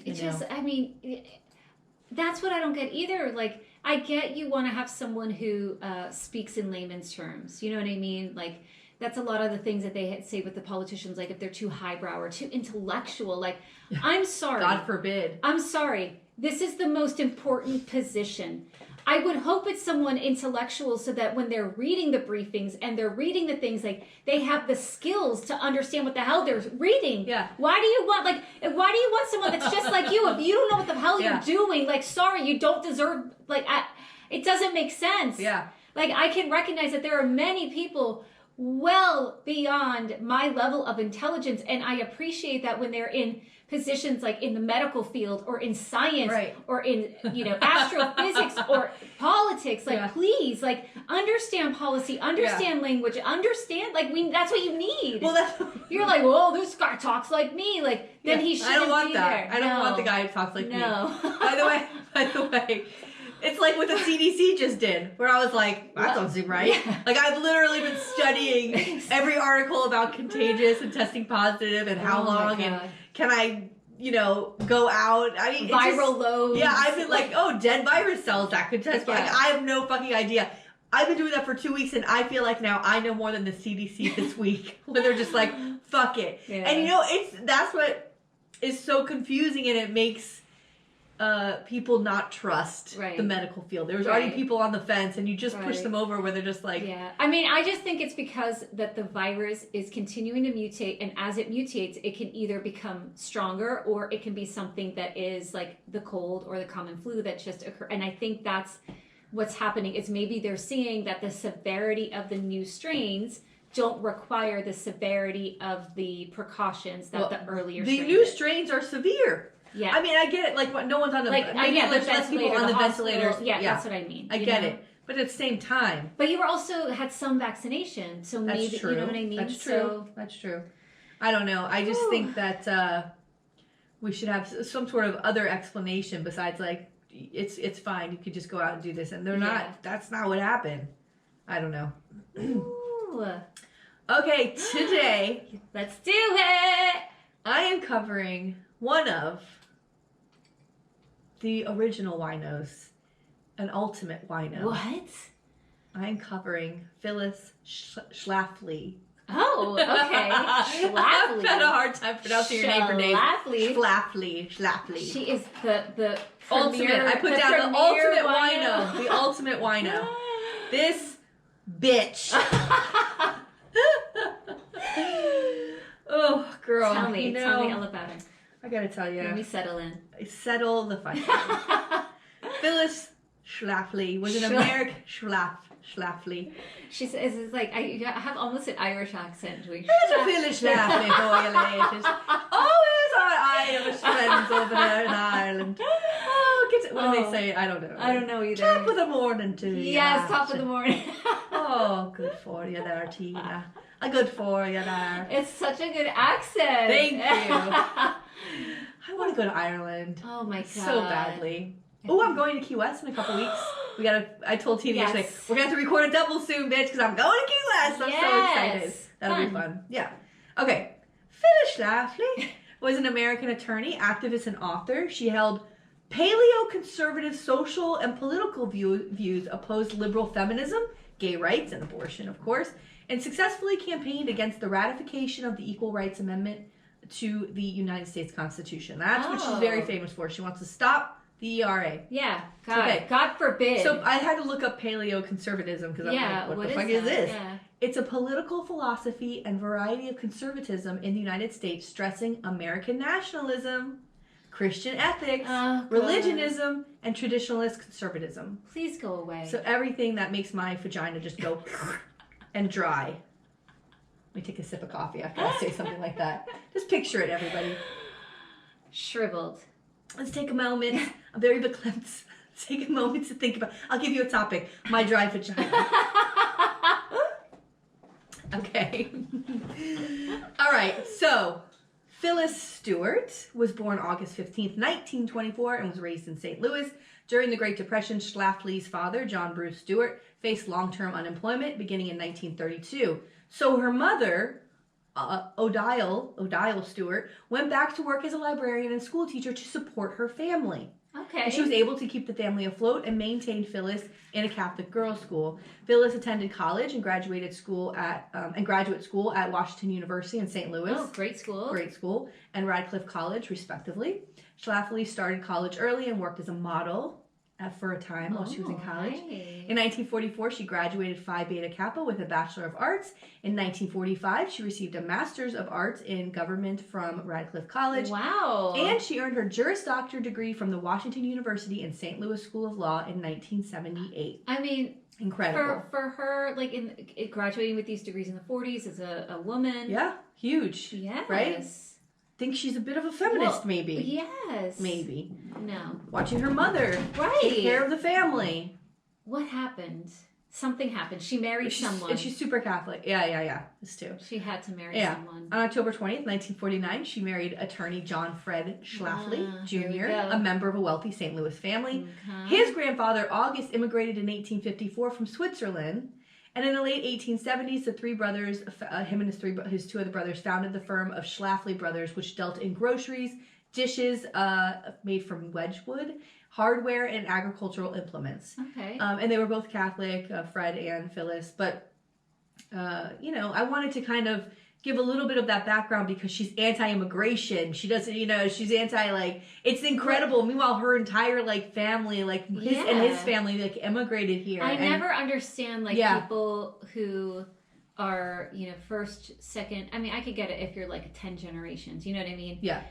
that's what I don't get either. Like, I get you want to have someone who speaks in layman's terms. You know what I mean? Like, that's a lot of the things that they say with the politicians. Like, if they're too highbrow or too intellectual, like, I'm sorry. God forbid. I'm sorry. This is the most important position. I would hope it's someone intellectual, so that when they're reading the briefings and they're reading the things, like, they have the skills to understand what the hell they're reading. Yeah. Why do you want someone that's just like you? If you don't know what the hell you're doing, like, sorry, you don't deserve, like, it doesn't make sense. Yeah. Like, I can recognize that there are many people well beyond my level of intelligence, and I appreciate that when they're in positions like in the medical field, or in science, or in, you know, astrophysics, or politics. Like, please, like, understand policy, understand language, understand, like, that's what you need. Well, you're like, well, this guy talks like me, like, then he shouldn't I don't want be that. there. I don't want the guy who talks like me. No. By the way, it's like what the CDC just did, where I was like, that doesn't seem right. Yeah. Like, I've literally been studying every article about contagious and testing positive, and how long, and can I, you know, go out. I mean, viral loads. Yeah, I've been like, oh, dead virus cells that could test. Like, I have no fucking idea. I've been doing that for 2 weeks, and I feel like now I know more than the CDC this week, when they're just like, fuck it. Yeah. And, you know, that's what is so confusing, and it makes people not trust the medical field. There was already people on the fence, and you just push them over, where they're just like... Yeah. I mean, I just think it's because that the virus is continuing to mutate, and as it mutates, it can either become stronger, or it can be something that is like the cold or the common flu that just occur. And I think that's what's happening, is maybe they're seeing that the severity of the new strains don't require the severity of the precautions that the earlier strains The new strains are severe. Yeah. I mean, I get it. Like, no one's on the... Like, there's less people on the ventilators. Yeah, that's what I mean. I get it. But at the same time... But you also had some vaccination, so maybe... That's true. You know what I mean? That's true. That's true. I don't know. I just think that we should have some sort of other explanation besides, like, it's fine. You could just go out and do this. And they're not... That's not what happened. I don't know. Ooh. Okay, today... Let's do it! I am covering one of the original winos, an ultimate wino. What? I'm covering Phyllis Schlafly. Oh, okay. Schlafly. I've had a hard time pronouncing your name for days. Schlafly. She is the ultimate. I put down the ultimate wino. The ultimate wino. This bitch. Oh, girl. Tell me all about her. I gotta tell you. Let me settle in. Settle the fuck. Phyllis Schlafly was an American Schlafly. She says it's like I have almost an Irish accent. There's a Phyllis Schlafly for you ladies. Always our Irish friends over there in Ireland. What do they say? I don't know. I don't know either. Top of the morning to you. Yes, top of the morning. Oh, good for you there, Tina. A good for you there. It's such a good accent. Thank you. I want to go to Ireland. Oh my god. So badly. Oh, I'm going to Key West in a couple weeks. I told Tina yesterday, we're going to have to record a double soon, bitch, because I'm going to Key West. I'm so excited. That'll be fun. Yeah. Okay. Phyllis Schlafly was an American attorney, activist, and author. She held paleo-conservative social and political views, opposed liberal feminism, gay rights, and abortion, of course, and successfully campaigned against the ratification of the Equal Rights Amendment to the United States Constitution. That's what she's very famous for. She wants to stop the ERA. Yeah, God forbid. So I had to look up paleo-conservatism because I'm like, what the fuck is this? Yeah. It's a political philosophy and variety of conservatism in the United States stressing American nationalism, Christian ethics, religionism, and traditionalist conservatism. Please go away. So everything that makes my vagina just go and dry. Let me take a sip of coffee after I say something like that. Just picture it, everybody. Shriveled. Let's take a moment. I'm very verklempt. Let's take a moment to think about. I'll give you a topic. My dry vagina. Okay. All right. So, Phyllis Stewart was born August 15th, 1924, and was raised in St. Louis. During the Great Depression, Schlafly's father, John Bruce Stewart, faced long-term unemployment beginning in 1932. So her mother, Odile Stewart, went back to work as a librarian and school teacher to support her family. Okay. And she was able to keep the family afloat and maintain Phyllis in a Catholic girls' school. Phyllis attended college and graduate school at Washington University in St. Louis. Oh, great school. Great school. And Radcliffe College, respectively. Schlafly started college early and worked as a model for a time while she was in college. Hey. In 1944, she graduated Phi Beta Kappa with a Bachelor of Arts. In 1945, she received a Master's of Arts in Government from Radcliffe College. Wow. And she earned her Juris Doctor degree from the Washington University and St. Louis School of Law in 1978. I mean, incredible. For her, like in graduating with these degrees in the 40s as a woman. Yeah, huge. Yes. Right? Think she's a bit of a feminist, maybe. Yes. Maybe. No. Watching her mother take care of the family. What happened? Something happened. She married someone. And she's super Catholic. Yeah. This too. She had to marry someone. On October 20th, 1949, she married attorney John Fred Schlafly Jr., a member of a wealthy St. Louis family. Okay. His grandfather, August, immigrated in 1854 from Switzerland. And in the late 1870s, the three brothers, him and his two other brothers, founded the firm of Schlafly Brothers, which dealt in groceries, dishes made from Wedgwood, hardware, and agricultural implements. Okay. And they were both Catholic, Fred and Phyllis. But, I wanted to kind of give a little bit of that background because she's anti-immigration. She doesn't, she's anti, it's incredible. Meanwhile, her entire, family, his family, immigrated here. I never understand, people who are, first, second. I mean, I could get it if you're, 10 generations. You know what I mean? Yeah.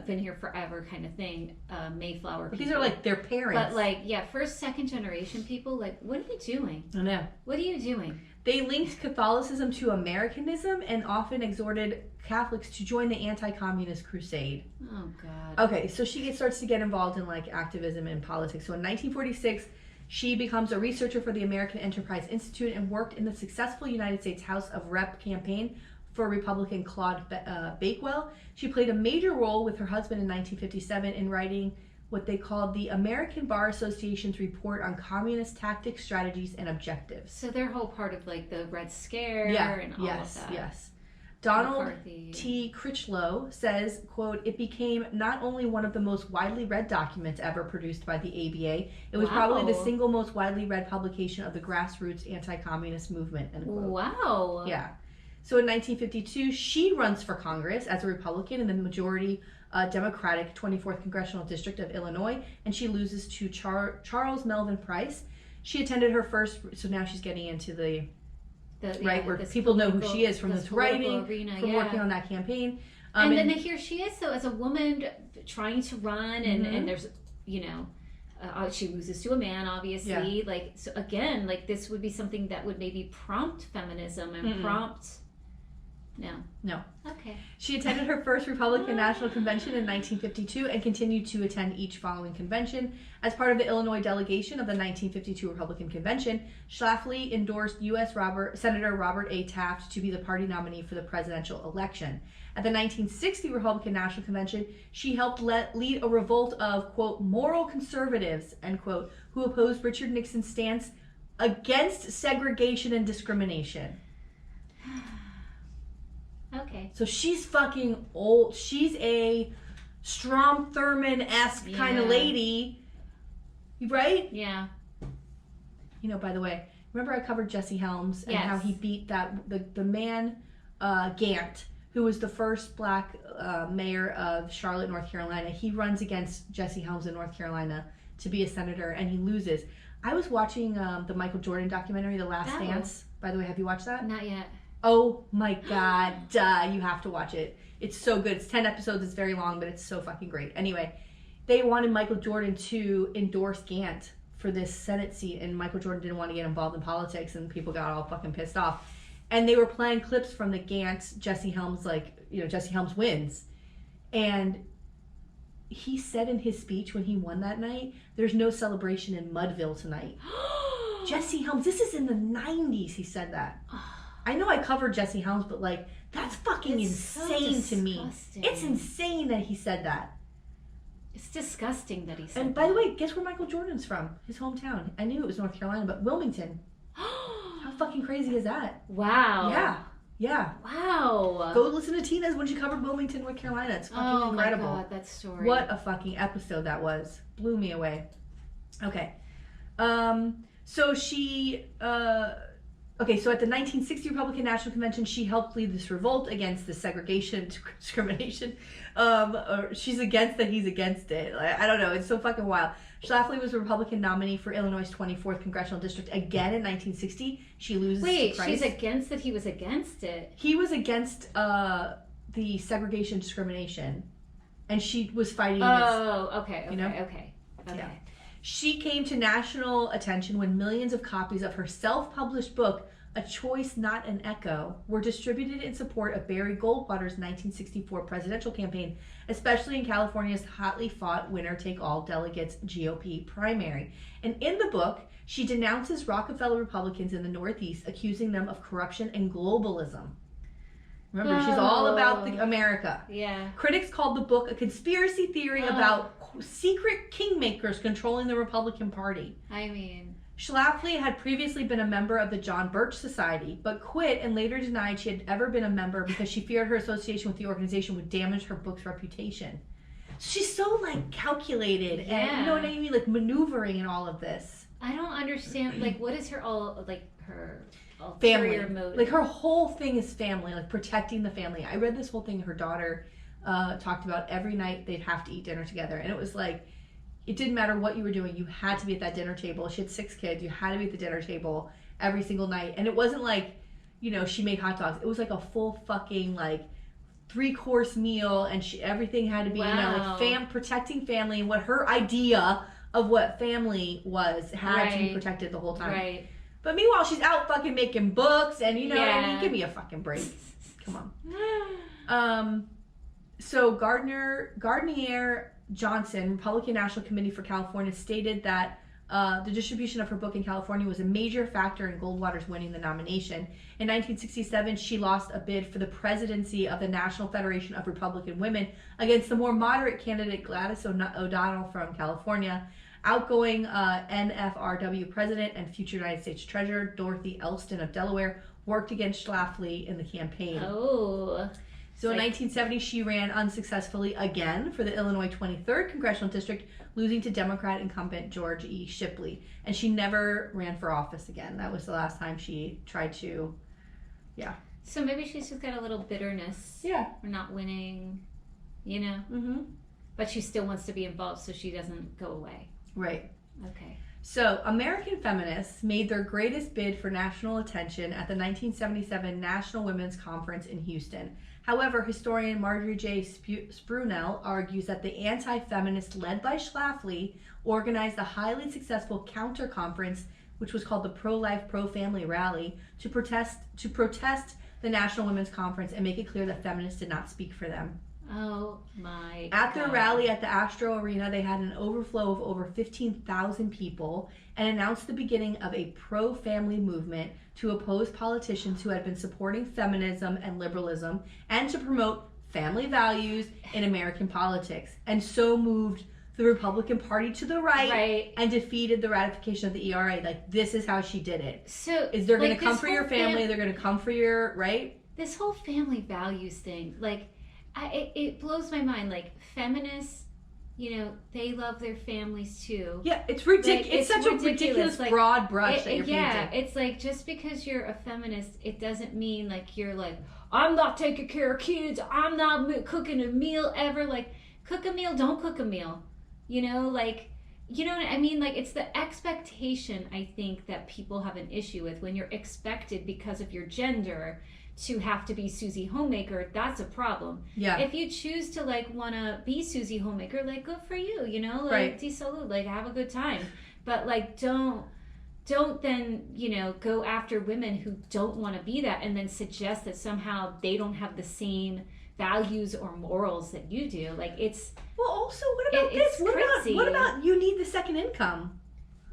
Been here forever kind of thing. Mayflower people. These are, their parents. But, first, second generation people, what are you doing? I know. What are you doing? They linked Catholicism to Americanism and often exhorted Catholics to join the anti-communist crusade. Oh, God. Okay, so she starts to get involved in, activism and politics. So in 1946, she becomes a researcher for the American Enterprise Institute and worked in the successful United States House of Rep campaign for Republican Claude Bakewell. She played a major role with her husband in 1957 in writing what they called the American Bar Association's report on communist tactics, strategies, and objectives. So they're whole part of the Red Scare and all of that. Yes. Donald T. Critchlow says, quote, "It became not only one of the most widely read documents ever produced by the ABA, it was probably the single most widely read publication of the grassroots anti-communist movement." End quote. Wow. Yeah. So in 1952, she runs for Congress as a Republican in the majority Democratic 24th Congressional District of Illinois, and she loses to Charles Melvin Price. She attended her first, so now she's getting into where people know who she is from this writing, from working on that campaign. And then here she is, so as a woman trying to run, and there's, She loses to a man, obviously. Like, so again, like this would be something that would maybe prompt feminism and prompt. No. Okay. She attended her first Republican National Convention in 1952 and continued to attend each following convention. As part of the Illinois delegation of the 1952 Republican Convention, Schlafly endorsed U.S. Senator Robert A. Taft to be the party nominee for the presidential election. At the 1960 Republican National Convention, she helped lead a revolt of, quote, moral conservatives, end quote, who opposed Richard Nixon's stance against segregation and discrimination. Okay. So she's fucking old. She's a Strom Thurmond-esque kind of lady. Right? Yeah. You know, by the way, remember I covered Jesse Helms and how he beat the man Gant, who was the first black mayor of Charlotte, North Carolina. He runs against Jesse Helms in North Carolina to be a senator, and he loses. I was watching the Michael Jordan documentary, The Last Dance. By the way, have you watched that? Not yet. Oh my God, you have to watch it. It's so good. It's 10 episodes. It's very long, but it's so fucking great. Anyway, they wanted Michael Jordan to endorse Gant for this Senate seat, and Michael Jordan didn't want to get involved in politics, and people got all fucking pissed off. And they were playing clips from the Gant Jesse Helms, Jesse Helms wins. And he said in his speech when he won that night, there's no celebration in Mudville tonight. Jesse Helms, this is in the 90s, he said that. I know I covered Jesse Helms, but like, that's fucking insane to me. It's insane that he said that. It's disgusting that he said that. And by the way, guess where Michael Jordan's from? His hometown. I knew it was North Carolina, but Wilmington. How fucking crazy is that? Wow. Yeah. Wow. Go listen to Tina's when she covered Wilmington, North Carolina. It's fucking incredible. Oh my God, that story. What a fucking episode that was. Blew me away. Okay. So she... so at the 1960 Republican National Convention, she helped lead this revolt against the segregation and discrimination. She's against that, he's against it. I don't know. It's so fucking wild. Schlafly was a Republican nominee for Illinois' 24th Congressional District again in 1960. She loses to Price. She's against that he was against it. He was against the segregation discrimination. And she was fighting against... Oh, okay. Yeah. She came to national attention when millions of copies of her self-published book, A Choice Not an Echo, were distributed in support of Barry Goldwater's 1964 presidential campaign, especially in California's hotly fought winner-take-all delegates GOP primary. And in the book, she denounces Rockefeller Republicans in the Northeast, accusing them of corruption and globalism. Remember, she's all about America. Yeah. Critics called the book a conspiracy theory about secret kingmakers controlling the Republican Party. I mean... Schlafly had previously been a member of the John Birch Society, but quit and later denied she had ever been a member because she feared her association with the organization would damage her book's reputation. She's so, like, calculated and, you know what I mean, like, maneuvering in all of this. I don't understand, like, what is her her family ulterior motive? Like, her whole thing is family, like, protecting the family. I read this whole thing her daughter talked about. Every night they'd have to eat dinner together, and it was like, it didn't matter what you were doing, you had to be at that dinner table. She had 6 kids, you had to be at the dinner table every single night. And it wasn't like, you know, she made hot dogs. It was like a full fucking, like, 3-course meal, and everything had to be, you know, like, protecting family, and what her idea of what family was had to be protected the whole time. Right. But meanwhile, she's out fucking making books, and, you know, I mean, give me a fucking break. Come on. So Gardner Johnson, Republican National Committee for California, stated that the distribution of her book in California was a major factor in Goldwater's winning the nomination. In 1967, she lost a bid for the presidency of the National Federation of Republican Women against the more moderate candidate Gladys O'Donnell from California. Outgoing NFRW president and future United States Treasurer Dorothy Elston of Delaware worked against Schlafly in the campaign. So in 1970, she ran unsuccessfully again for the Illinois 23rd Congressional District, losing to Democrat incumbent George E. Shipley. And she never ran for office again. That was the last time she tried to, So maybe she's just got a little bitterness. Yeah. For not winning, you know? Mm-hmm. But she still wants to be involved so she doesn't go away. Right. Okay. So, American feminists made their greatest bid for national attention at the 1977 National Women's Conference in Houston. However, historian Marjorie J. Sprunell argues that the anti-feminists led by Schlafly organized a highly successful counter-conference, which was called the Pro-Life, Pro-Family Rally, to protest the National Women's Conference and make it clear that feminists did not speak for them. Oh my At God. their rally at the Astro Arena, they had an overflow of over 15,000 people and announced the beginning of a pro-family movement to oppose politicians who had been supporting feminism and liberalism and to promote family values in American politics, and so moved the Republican Party to the right and defeated the ratification of the ERA. Like, this is how she did it. So is they're going to come for your family, they're going to come for your, right? This whole family values thing, like, it blows my mind. Like, feminists, you know, they love their families too. Yeah, it's ridiculous. Like, it's such a ridiculous like, broad brush that you're painting. Yeah, it's like, just because you're a feminist, it doesn't mean like you're like, I'm not taking care of kids, I'm not cooking a meal ever. Like, cook a meal, don't cook a meal. You know, like, you know what I mean? Like, it's the expectation, I think, that people have an issue with. When you're expected because of your gender to have to be Susie Homemaker, that's a problem. Yeah. If you choose to, like, want to be Susie Homemaker, like, good for you, you know? Like, salute, like, have a good time. But, like, don't then, you know, go after women who don't want to be that and then suggest that somehow they don't have the same values or morals that you do. Like, it's... Well, also, what about this? What about you need the second income?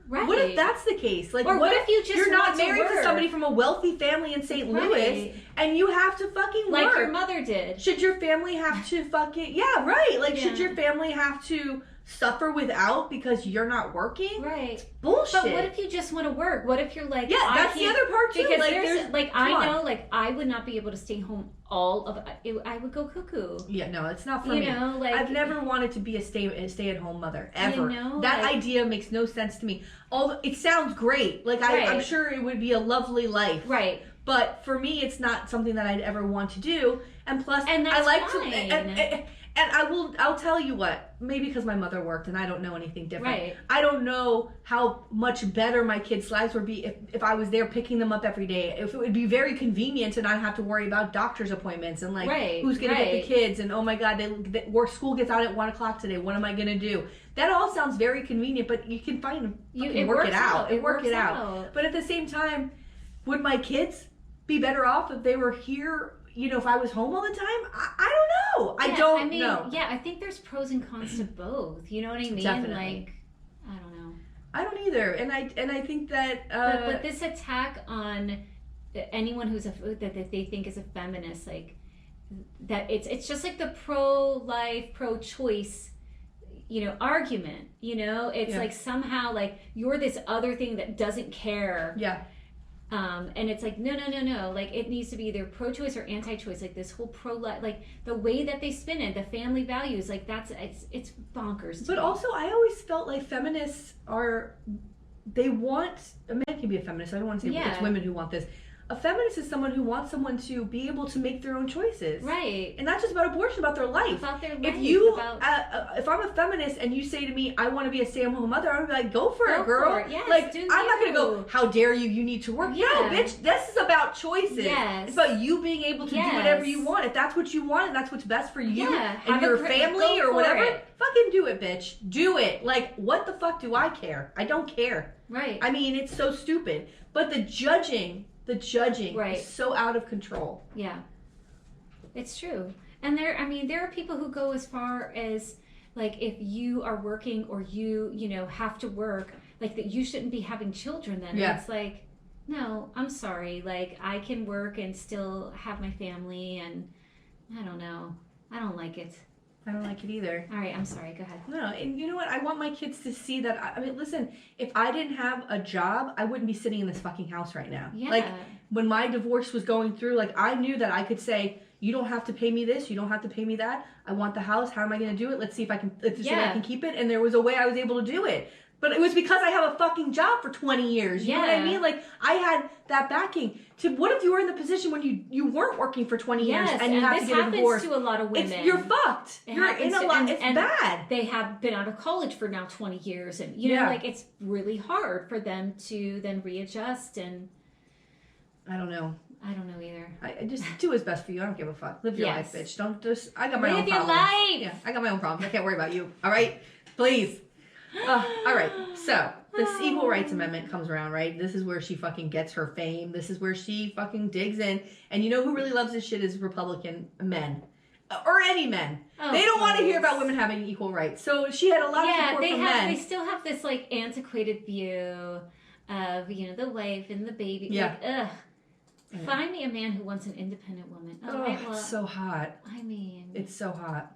Right. What if that's the case? Like, or what if you just you're not married to somebody from a wealthy family in St. Louis and you have to fucking work? Like your mother did. Should your family have to fucking... Yeah, right. Like, should your family have to suffer without because you're not working? Right. Bullshit. But what if you just want to work? What if you're like... Yeah, that's the other part, too. Because there's like, I know, like, I would not be able to stay home all of... I would go cuckoo. Yeah, no, it's not for me. You know, like... I've never wanted to be a stay-at-home mother, ever. You know, that idea makes no sense to me. Although, it sounds great. Like, I'm sure it would be a lovely life. Right. But for me, it's not something that I'd ever want to do. And plus, I like fine. And I'll tell you what, maybe because my mother worked and I don't know anything different. Right. I don't know how much better my kids' lives would be if I was there picking them up every day. If it would be very convenient and not have to worry about doctor's appointments and like who's going to get the kids and oh my God, school gets out at 1 o'clock today. What am I going to do? That all sounds very convenient, but you can work it out. Work it out. But at the same time, would my kids be better off if they were here? You know, if I was home all the time, I don't know. I don't know. Yeah, I think there's pros and cons to both. You know what I mean? Definitely. Like, I don't know. I don't either, and I think that. But this attack on anyone that they think is a feminist, like that, it's just like the pro-life, pro-choice, you know, argument. You know, it's like somehow like you're this other thing that doesn't care. Yeah. And it's like, no. Like, it needs to be either pro-choice or anti-choice. Like, this whole pro-life, like, the way that they spin it, the family values, like, it's bonkers. But also, I always felt like feminists they want, a man can be a feminist. I don't want to say it's women who want this. A feminist is someone who wants someone to be able to make their own choices. Right. And not just about abortion, about their life. About their life. If I'm a feminist and you say to me, I want to be a stay-at-home mother, I'm going to be like, go for it, girl. Yes, like, I'm not going to go, how dare you, you need to work. Yeah. No, bitch, this is about choices. Yes. It's about you being able to do whatever you want. If that's what you want and that's what's best for you and your family or whatever, fucking do it, bitch. Do it. Like, what the fuck do I care? I don't care. Right. I mean, it's so stupid. But the judging is so out of control. Yeah. It's true. And there are people who go as far as, like, if you are working or you know, have to work, like, that you shouldn't be having children then. Yeah. It's like, no, I'm sorry. Like, I can work and still have my family, and I don't know. I don't like it. I don't like it either. All right, I'm sorry. Go ahead. No, and you know what? I want my kids to see that. I mean, listen, if I didn't have a job, I wouldn't be sitting in this fucking house right now. Yeah. Like, when my divorce was going through, like, I knew that I could say, you don't have to pay me this, you don't have to pay me that. I want the house. How am I going to do it? Let's see if I can keep it. And there was a way I was able to do it. But it was because I have a fucking job for 20 years. You know what I mean? Like, I had that backing. What if you were in the position when you weren't working for 20 years and you have to get a divorce? This happens to a lot of women. You're fucked. You're in a lot. It's bad. They have been out of college for now 20 years. And, you know, like, it's really hard for them to then readjust. And I don't know. I don't know either. I just do what's best for you. I don't give a fuck. Live your life, bitch. Don't just. I got my own problems. Live your life. Yeah, I got my own problems. I can't worry about you. All right, please. All right. So this Equal Rights Amendment comes around, right? This is where she fucking gets her fame. This is where she fucking digs in. And you know who really loves this shit is Republican men. Or any men. Oh, they don't want to hear about women having equal rights. So she had a lot of support from men. They still have this like antiquated view of, you know, the wife and the baby. Yeah. Like, ugh. Yeah. Find me a man who wants an independent woman. It's so hot. I mean, it's so hot.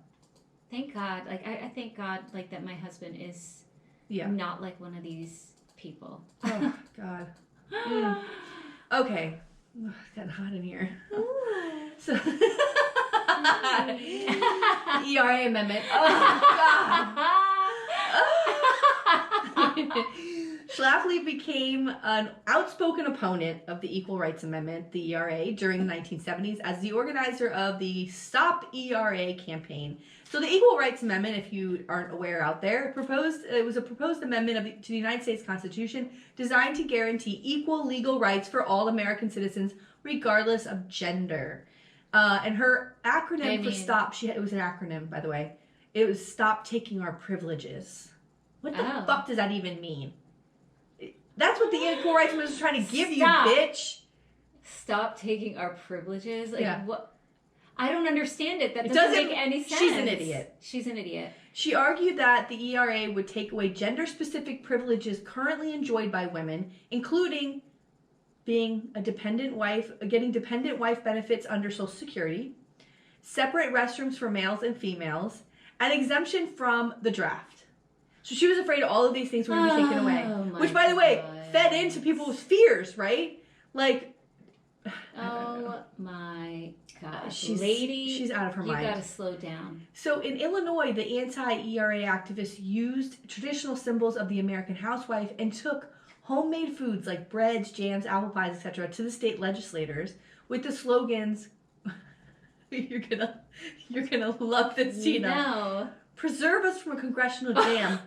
Thank God. Like I thank God like that my husband is not like one of these people. Oh God. Okay. It's getting hot in here. So ERA amendment. Oh God. Schlafly became an outspoken opponent of the Equal Rights Amendment, the ERA, during the 1970s as the organizer of the Stop ERA campaign. So the Equal Rights Amendment, if you aren't aware out there, it was a proposed amendment to the United States Constitution designed to guarantee equal legal rights for all American citizens, regardless of gender. And her acronym for STOP, it was an acronym, by the way. It was Stop Taking Our Privileges. What the fuck does that even mean? That's what the Equal Rights Amendment is trying to give you, bitch. Stop taking our privileges? Like, what? I don't understand it. That doesn't make any sense. She's an idiot. She's an idiot. She argued that the ERA would take away gender-specific privileges currently enjoyed by women, including being a dependent wife, getting dependent wife benefits under Social Security, separate restrooms for males and females, and exemption from the draft. So she was afraid all of these things were going to be taken away. Which, by the way, fed into people's fears, right? Like... Oh, my God. She's out of her mind. You got to slow down. So in Illinois, the anti-ERA activists used traditional symbols of the American housewife and took homemade foods like breads, jams, apple pies, etc. to the state legislators with the slogans... You're gonna love this, Tina. No. Preserve us from a congressional jam.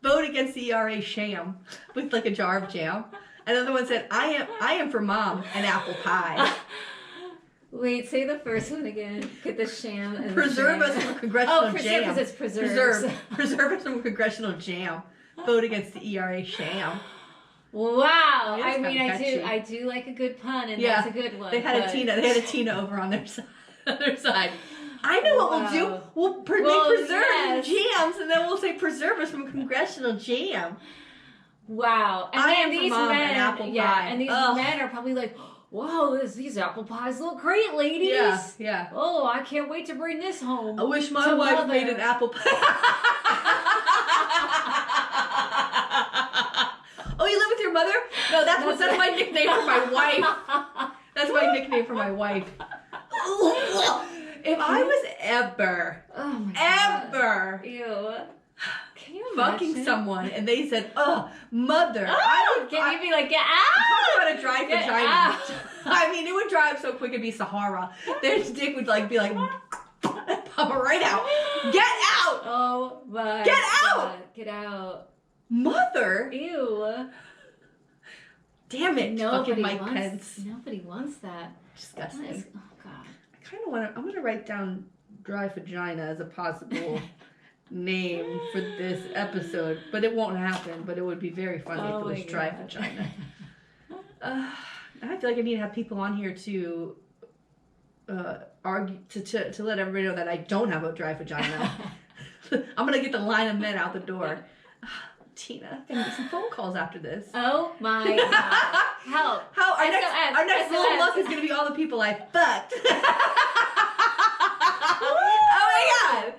Vote against the ERA sham with like a jar of jam. Another one said, I am for mom and apple pie. Wait, say the first one again. Get the sham and preserve us from a congressional jam. Because it's preserves. Preserve us from a congressional jam. Vote against the ERA sham. Wow. I mean, I do like a good pun, and that's a good one. They had a Tina over on their side. I know what we'll do. We'll make preserves and jams, and then we'll say preserve us from congressional jam. Wow. And I am these for mom men, and apple pie. And these men are probably like, wow, these apple pies look great, ladies. Yeah. Oh, I can't wait to bring this home. I wish my wife made an apple pie. Oh, you live with your mother? No, that's my nickname for my wife. That's my nickname for my wife. If I was ever, ew, can you fucking someone and they said, "Oh, mother," you'd be like, "Get out!" Talk about a dry vagina. I mean, it would drive so quick it'd be Sahara. Their dick would be like, pop right out. Get out! Oh my! Get out! God. Get out! Mother! Ew! Damn it! Fucking Mike Pence. Nobody wants that. Disgusting. Oh God. I'm gonna write down dry vagina as a possible name for this episode, but it won't happen. But it would be very funny if it was dry vagina. I feel like I need to have people on here to argue to let everybody know that I don't have a dry vagina. I'm gonna get the line of men out the door. Tina, I'm gonna get some phone calls after this. Oh my God. Help. Our next little look is gonna be all the people I fucked. Oh my God.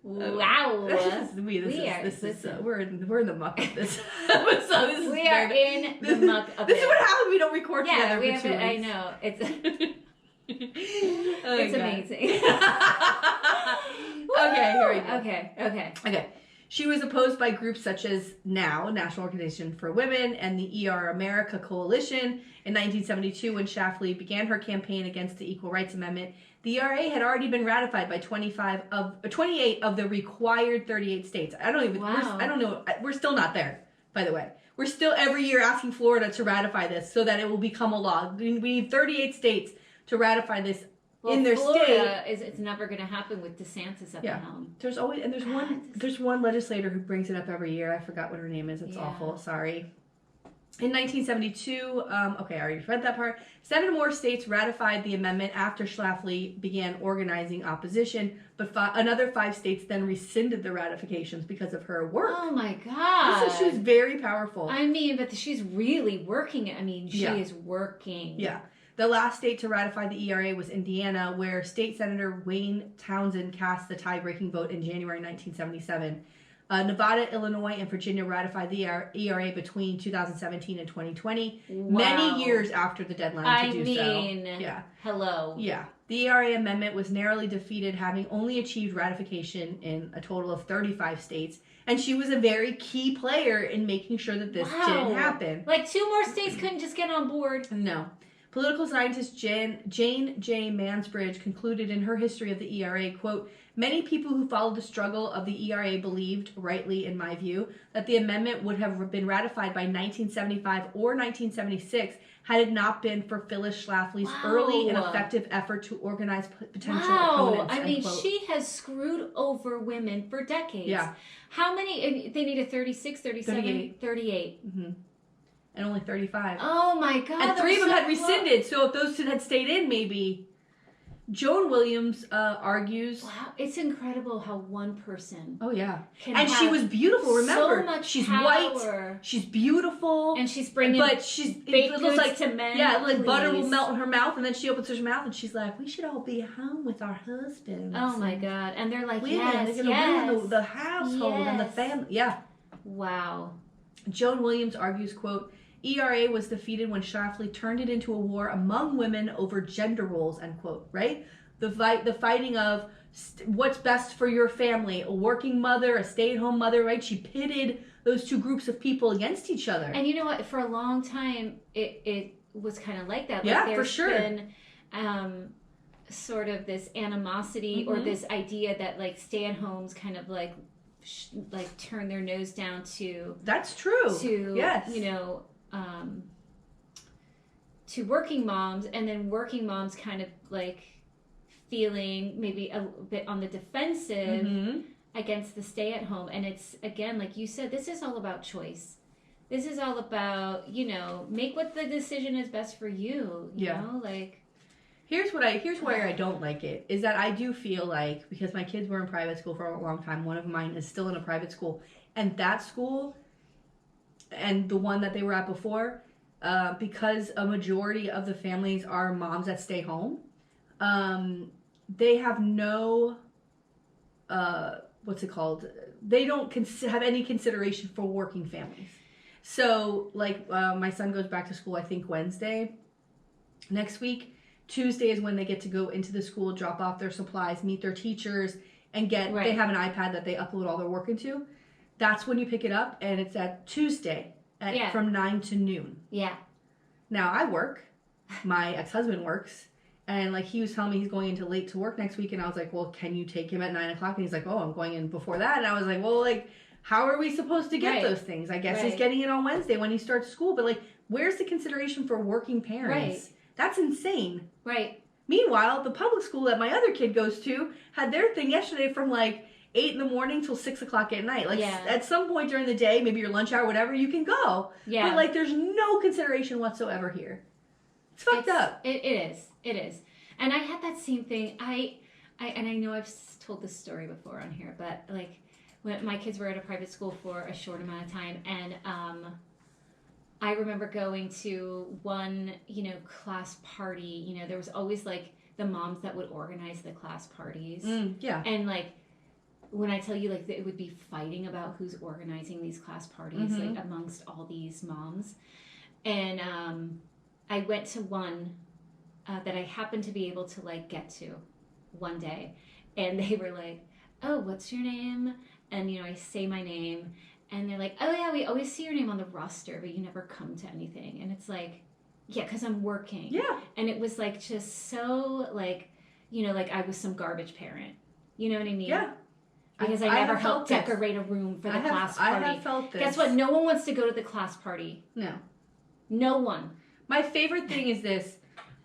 Wow. We're in the muck of this episode. We are in the muck of This is what happens. We don't record together for 2 weeks. I know. It's amazing. Okay, here we go. Okay. She was opposed by groups such as NOW, National Organization for Women, and the ER America Coalition. In 1972, when Schlafly began her campaign against the Equal Rights Amendment, the ERA had already been ratified by 28 of the required 38 states. I don't know. We're still not there, by the way. We're still every year asking Florida to ratify this so that it will become a law. We need 38 states to ratify this in their Florida state. It's never going to happen with DeSantis at the helm. There's one legislator who brings it up every year. I forgot what her name is. It's awful. Sorry. In 1972, okay, I already read that part. 7 more states ratified the amendment after Schlafly began organizing opposition, but another 5 states then rescinded the ratifications because of her work. Oh my God. So she was very powerful. I mean, but she's really working it. I mean, she is working. Yeah. The last state to ratify the ERA was Indiana, where State Senator Wayne Townsend cast the tie-breaking vote in January 1977. Nevada, Illinois, and Virginia ratified the ERA between 2017 and 2020, many years after the deadline to do so. Hello. Yeah. The ERA amendment was narrowly defeated, having only achieved ratification in a total of 35 states, and she was a very key player in making sure that this didn't happen. Like 2 more states couldn't just get on board. No. Political scientist Jane J. Mansbridge concluded in her history of the ERA, quote, "Many people who followed the struggle of the ERA believed, rightly in my view, that the amendment would have been ratified by 1975 or 1976 had it not been for Phyllis Schlafly's early and effective effort to organize potential opponents." I mean, she has screwed over women for decades. Yeah. How many? They needed 36, 37, 38. Mm-hmm. And only 35. Oh my God. And 3 of them had rescinded, so if those 2 had stayed in, maybe. Joan Williams argues... Wow, it's incredible how one person... Oh, yeah. And she was beautiful, remember. So much she's power. White, she's beautiful. And she's bringing it looks like to men. Yeah, like butter will melt in her mouth, and then she opens her mouth, and she's like, we should all be home with our husbands. Oh, my God. And they're like, they're going to ruin the household and the family. Yeah. Wow. Joan Williams argues, quote, ERA was defeated when Schlafly turned it into a war among women over gender roles, end quote, right? The fighting of what's best for your family, a working mother, a stay-at-home mother, right? She pitted those 2 groups of people against each other. And you know what? For a long time, it was kind of like that. Yeah, like for sure. Been, sort of this animosity or this idea that like stay-at-homes kind of like turn their nose down to... That's true. To, yes. you know... to working moms, and then working moms kind of like feeling maybe a bit on the defensive against the stay-at-home. And it's, again, like you said, this is all about choice. This is all about, you know, make what the decision is best for you. You know, like... Here's where I don't like it, is that I do feel like, because my kids were in private school for a long time, one of mine is still in a private school, and that school... and the one that they were at before, because a majority of the families are moms that stay home, they have no, what's it called? They don't have any consideration for working families. So, like, my son goes back to school, I think, Wednesday next week. Tuesday is when they get to go into the school, drop off their supplies, meet their teachers, and they have an iPad that they upload all their work into. That's when you pick it up, and it's at Tuesday from 9 to noon. Yeah. Now, I work. My ex-husband works. And, like, he was telling me he's going into late to work next week, and I was like, well, can you take him at 9 o'clock? And he's like, oh, I'm going in before that. And I was like, well, like, how are we supposed to get those things? I guess he's getting it on Wednesday when he starts school. But, like, where's the consideration for working parents? That's insane. Right. Meanwhile, the public school that my other kid goes to had their thing yesterday from, like, 8 in the morning till 6 o'clock at night. Like, at some point during the day, maybe your lunch hour, whatever, you can go. Yeah. But, like, there's no consideration whatsoever here. It's fucked up. It is. And I had that same thing. I know I've told this story before on here, but, like, when my kids were at a private school for a short amount of time, and I remember going to one, class party. There was always, like, the moms that would organize the class parties. Yeah. And, like, when I tell you, like, it would be fighting about who's organizing these class parties, like, amongst all these moms. And I went to one that I happened to be able to, like, get to one day. And they were like, oh, what's your name? And, I say my name. And they're like, oh, yeah, we always see your name on the roster, but you never come to anything. And it's like, yeah, because I'm working. Yeah. And it was, like, just so, like, like I was some garbage parent. You know what I mean? Yeah. Because I never helped decorate a room for the class party. I have felt this. Guess what? No one wants to go to the class party. No. No one. My favorite thing is this.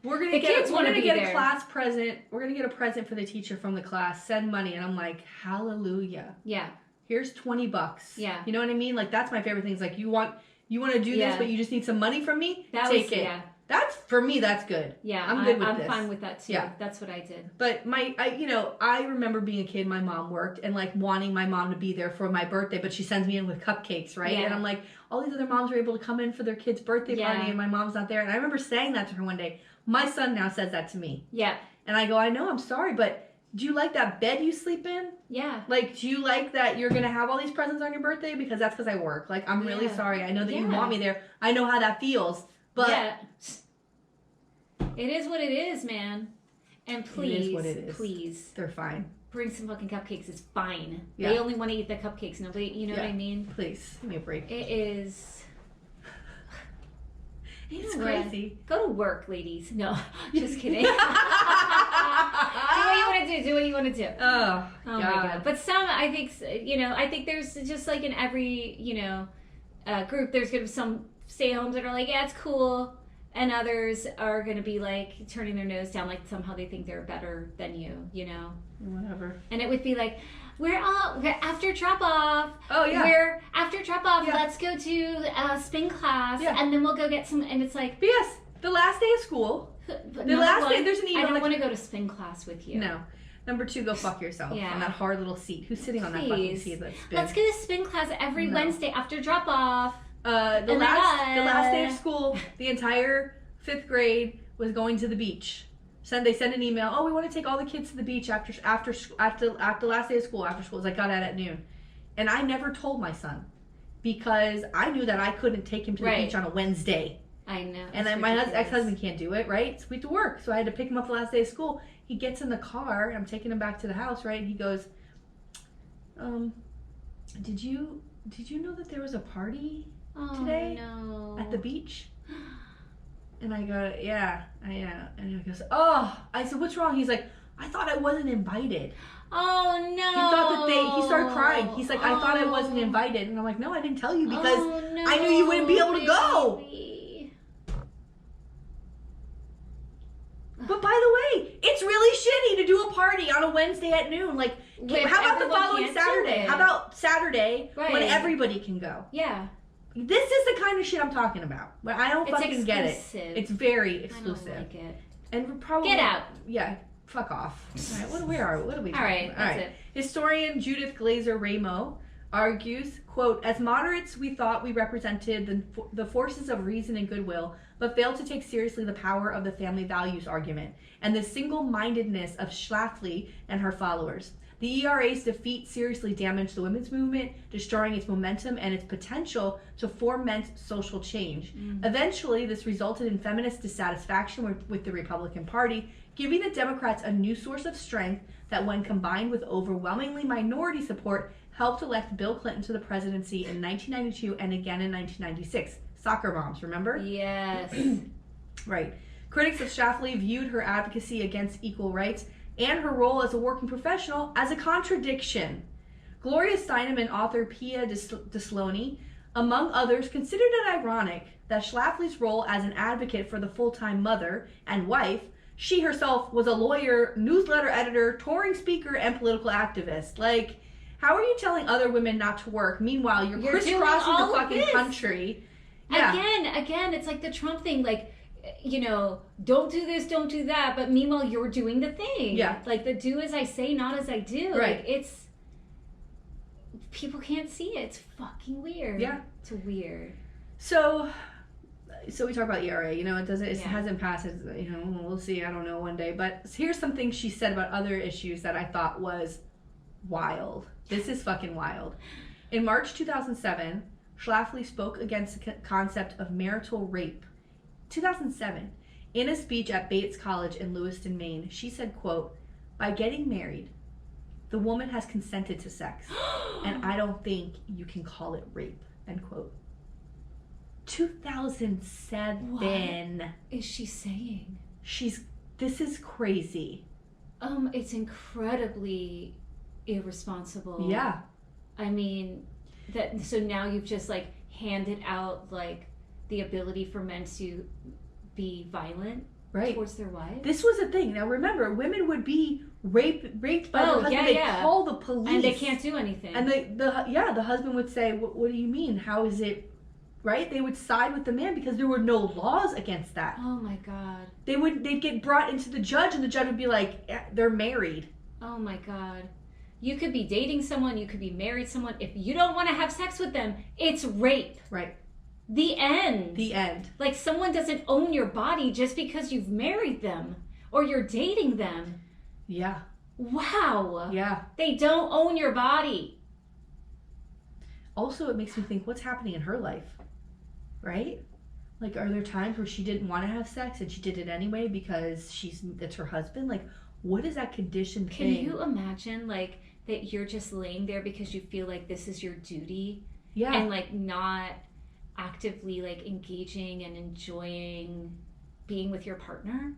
We're gonna get a class present. We're gonna get a present for the teacher from the class. Send money, and I'm like, hallelujah. Yeah. Here's $20. Yeah. You know what I mean? Like that's my favorite thing. It's like you want to do this, but you just need some money from me. Take it. Yeah. That's for me. That's good. Yeah, I'm good with this. I'm fine with that too. Yeah. That's what I did. But I remember being a kid. My mom worked and like wanting my mom to be there for my birthday, but she sends me in with cupcakes, right? Yeah. And I'm like, all these other moms are able to come in for their kid's birthday party, and my mom's not there. And I remember saying that to her one day. My son now says that to me. Yeah. And I go, I know, I'm sorry, but do you like that bed you sleep in? Yeah. Like, do you like that you're going to have all these presents on your birthday? Because that's because I work. Like, I'm really sorry. I know that you want me there. I know how that feels. But it is what it is, man. And please, it is what it is. Please. They're fine. Bring some fucking cupcakes. It's fine. Yeah. They only want to eat the cupcakes. Nobody, you know what I mean? Please, give me a break. It is... It's crazy. Go to work, ladies. No, just kidding. Do what you want to do. Do what you want to do. Oh my God. But some, I think there's just like in every, group, there's going to be some stay-at-homes that are like, yeah, it's cool. And others are going to be like turning their nose down, like somehow they think they're better than you, Whatever. And it would be like, we're after drop off. Oh yeah. We're after drop off. Yeah. Let's go to spin class, and then we'll go get some. And it's like, but yes, the last day of school. The last day, there's an email. I don't want to go to spin class with you. No. Number 2, go fuck yourself on that hard little seat. Who's sitting on that fucking seat? Let's go to spin class every Wednesday after drop off. The last day of school, the entire 5th grade was going to the beach. They send an email. Oh, we want to take all the kids to the beach after last day of school. After school, I got out at noon, and I never told my son because I knew that I couldn't take him to the beach on a Wednesday. I know. And then my ex-husband can't do it, right? So we have to work, so I had to pick him up the last day of school. He gets in the car, and I'm taking him back to the house, right? And he goes, did you know that there was a party today at the beach? And I go, yeah. And he goes, oh. I said, what's wrong? He's like, I thought I wasn't invited. Oh, no. He thought that he started crying. He's like, I thought I wasn't invited. And I'm like, no, I didn't tell you because I knew you wouldn't be able to go. But by the way, it's really shitty to do a party on a Wednesday at noon. Like, how about the following Saturday? How about Saturday when everybody can go? Yeah. This is the kind of shit I'm talking about. But I don't fucking get it. It's very exclusive. I don't like it. And we're probably get out. Yeah, fuck off. All right, what are we doing? All right, that's it. Historian Judith Glazer Ramo argues, quote, as moderates, we thought we represented the forces of reason and goodwill, but failed to take seriously the power of the family values argument and the single-mindedness of Schlafly and her followers. The ERA's defeat seriously damaged the women's movement, destroying its momentum and its potential to foment social change. Eventually, this resulted in feminist dissatisfaction with the Republican Party, giving the Democrats a new source of strength that, when combined with overwhelmingly minority support, helped elect Bill Clinton to the presidency in 1992 and again in 1996. Soccer moms, remember? Yes. Right. Critics of Schlafly viewed her advocacy against equal rights and her role as a working professional as a contradiction. Gloria Steinem and author Pia Desloney, among others, considered it ironic that Schlafly's role as an advocate for the full-time mother and wife, she herself was a lawyer, newsletter editor, touring speaker, and political activist. Like, how are you telling other women not to work? Meanwhile, you're crisscrossing the fucking country. Yeah. Again, it's like the Trump thing, like, don't do this, don't do that, but meanwhile you're doing the thing. Yeah. Like the do as I say, not as I do. Right. Like it's people can't see it. It's fucking weird. Yeah. It's weird. So we talk about ERA, it hasn't passed, we'll see, I don't know, one day. But here's some things she said about other issues that I thought was wild. This is fucking wild. In March 2007, Schlafly spoke against the concept of marital rape. 2007, in a speech at Bates College in Lewiston, Maine, she said, quote, by getting married, the woman has consented to sex, and I don't think you can call it rape, end quote. 2007. What is she saying? This is crazy. It's incredibly irresponsible. Yeah. I mean, so now you've just like handed out like the ability for men to be violent towards their wives. This was a thing. Now remember, women would be raped by their husband. They call the police, and they can't do anything. And the husband would say, "What do you mean? How is it?" Right? They would side with the man because there were no laws against that. Oh my God. They'd get brought into the judge, and the judge would be like, "They're married." Oh my God. You could be dating someone, you could be married someone. If you don't want to have sex with them, it's rape. Right. The end. The end. Like, someone doesn't own your body just because you've married them or you're dating them. Yeah. Wow. Yeah. They don't own your body. Also, it makes me think, what's happening in her life? Right? Like, are there times where she didn't want to have sex and she did it anyway because it's her husband? Like, what is that conditioned thing? Can you imagine, like, that you're just laying there because you feel like this is your duty? Yeah. And, like, not actively, like, engaging and enjoying being with your partner?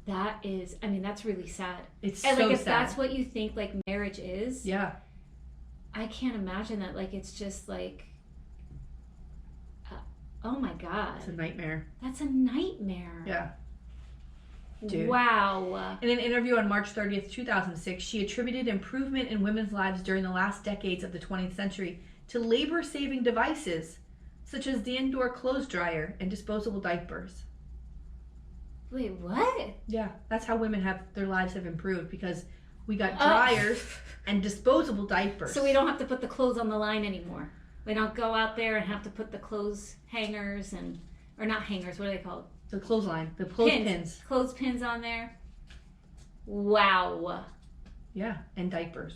That is, I mean, that's really sad. It's and, so like, if sad. that's what you think, like, marriage is, yeah, I can't imagine that. Like, it's just, like, oh, my God. It's a nightmare. That's a nightmare. Yeah. Dude. Wow. In an interview on March 30th, 2006, she attributed improvement in women's lives during the last decades of the 20th century to labor-saving devices, such as the indoor clothes dryer and disposable diapers. Wait, what? Yeah, that's how their lives have improved, because we got dryers and disposable diapers. So we don't have to put the clothes on the line anymore. We don't go out there and have to put the clothes hangers or not hangers, what are they called? The clothesline, the clothespins. Clothespins on there. Wow. Yeah, and diapers.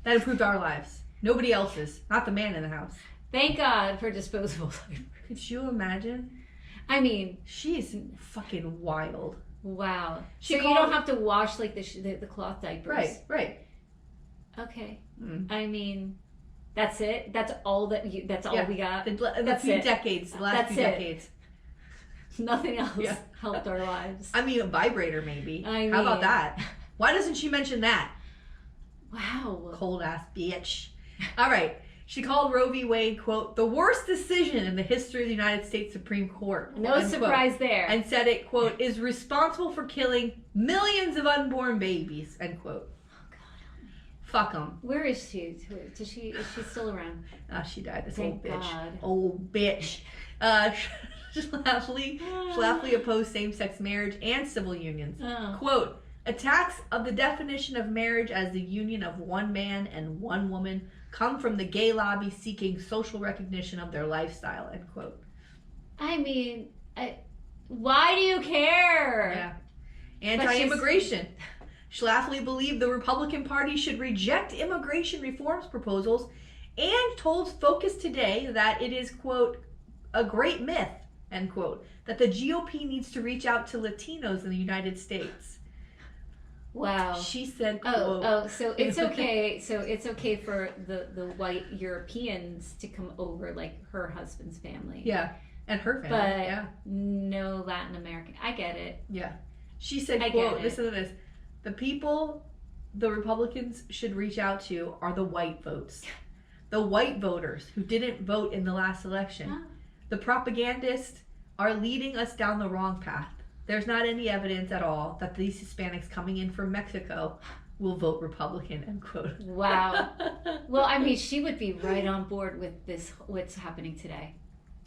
That improved our lives. Nobody else's. Not the man in the house. Thank God for disposable diapers. Could you imagine? I mean, she's fucking wild. Wow. You don't have to wash like the cloth diapers. Right. Okay. I mean, that's it. That's all that's all we got. The few decades. The last few decades. Nothing else helped our lives. I mean, a vibrator maybe. How about that? Why doesn't she mention that? Wow. Cold ass bitch. All right. She called Roe v. Wade, quote, the worst decision in the history of the United States Supreme Court. No surprise there. And said it, quote, is responsible for killing millions of unborn babies, end quote. Oh, God. Fuck them. Where is she? Is she still around? She died. This Thank old bitch. God. Old bitch. Schlafly opposed same-sex marriage and civil unions. Quote, attacks of the definition of marriage as the union of one man and one woman come from the gay lobby seeking social recognition of their lifestyle, end quote. I mean, why do you care? Yeah. Anti-immigration. Schlafly believed the Republican Party should reject immigration reforms proposals and told Focus Today that it is, quote, a great myth, end quote, that the GOP needs to reach out to Latinos in the United States. Wow. She said, quote, so it's okay. So it's okay for the white Europeans to come over, like her husband's family. Yeah, and her family. But no Latin American. I get it. Yeah. She said, quote, listen to this. The people the Republicans should reach out to are the white votes. The white voters who didn't vote in the last election. Huh? The propagandists are leading us down the wrong path. There's not any evidence at all that these Hispanics coming in from Mexico will vote Republican, end quote. Wow. Well, I mean, she would be right on board with this, what's happening today.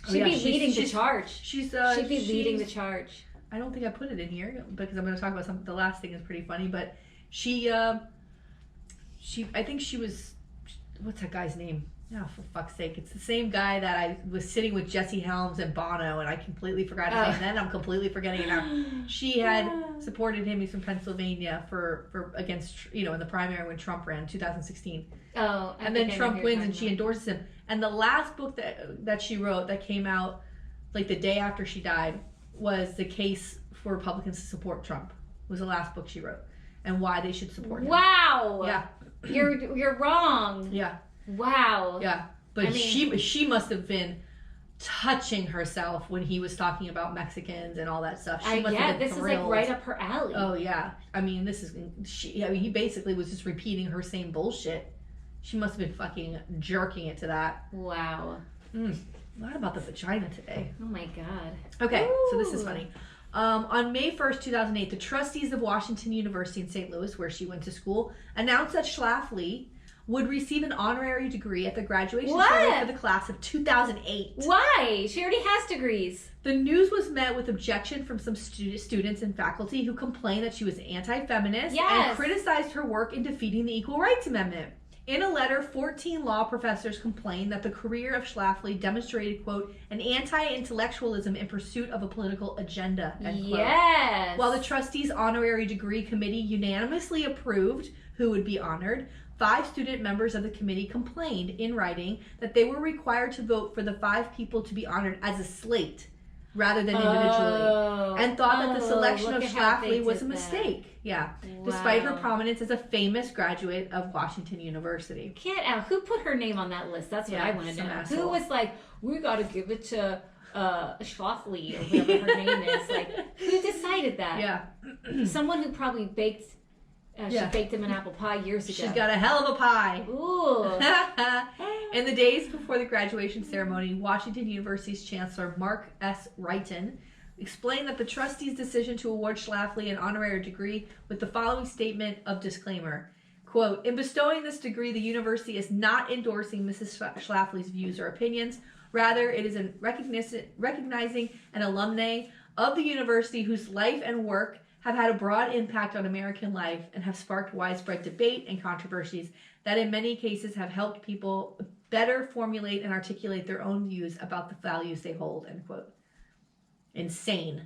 She'd be leading the charge. She'd be leading the charge. I don't think I put it in here because I'm going to talk about something. The last thing is pretty funny, but I think she was, what's that guy's name? Oh, for fuck's sake. It's the same guy that I was sitting with Jesse Helms and Bono, and I completely forgot his name then. I'm completely forgetting it now. She had supported him. He's from Pennsylvania for against, in the primary when Trump ran in 2016. Oh, and then Trump wins and she endorses him. And the last book that she wrote that came out like the day after she died was The Case for Republicans to Support Trump. Was the last book she wrote, and why they should support him. Wow. Yeah. You're wrong. Yeah. Wow. Yeah. But she must have been touching herself when he was talking about Mexicans and all that stuff. She must have been this thrilled. is like right up her alley. Oh yeah, I mean he basically was just repeating her same bullshit. She must have been fucking jerking it to that. Wow. A lot about the vagina today. Oh my god. Okay, Ooh. so this is funny. On May 1st, 2008, the trustees of Washington University in St. Louis, where she went to school, announced that Schlafly would receive an honorary degree at the graduation ceremony for the class of 2008. Why? She already has degrees. The news was met with objection from some students and faculty who complained that she was anti-feminist and criticized her work in defeating the Equal Rights Amendment. In a letter, 14 law professors complained that the career of Schlafly demonstrated, quote, an anti-intellectualism in pursuit of a political agenda, end quote. Yes. While the trustees' honorary degree committee unanimously approved who would be honored, 5 student members of the committee complained in writing that they were required to vote for the 5 people to be honored as a slate rather than individually, and thought that the selection of Schlafly was a mistake. Yeah, wow. Despite her prominence as a famous graduate of Washington University. Get out. Who put her name on that list? That's what I wanted to know. Asshole. Who was like, we got to give it to Schlafly or whatever her name is? Like, who decided that? Yeah. Someone who probably baked... She baked him an apple pie years ago. She's got a hell of a pie. Ooh. In the days before the graduation ceremony, Washington University's Chancellor Mark S. Wrighton explained that the trustees' decision to award Schlafly an honorary degree with the following statement of disclaimer. Quote, in bestowing this degree, the university is not endorsing Mrs. Schlafly's views or opinions. Rather, it is recognizing an alumni of the university whose life and work have had a broad impact on American life and have sparked widespread debate and controversies that in many cases have helped people better formulate and articulate their own views about the values they hold, end quote. Insane.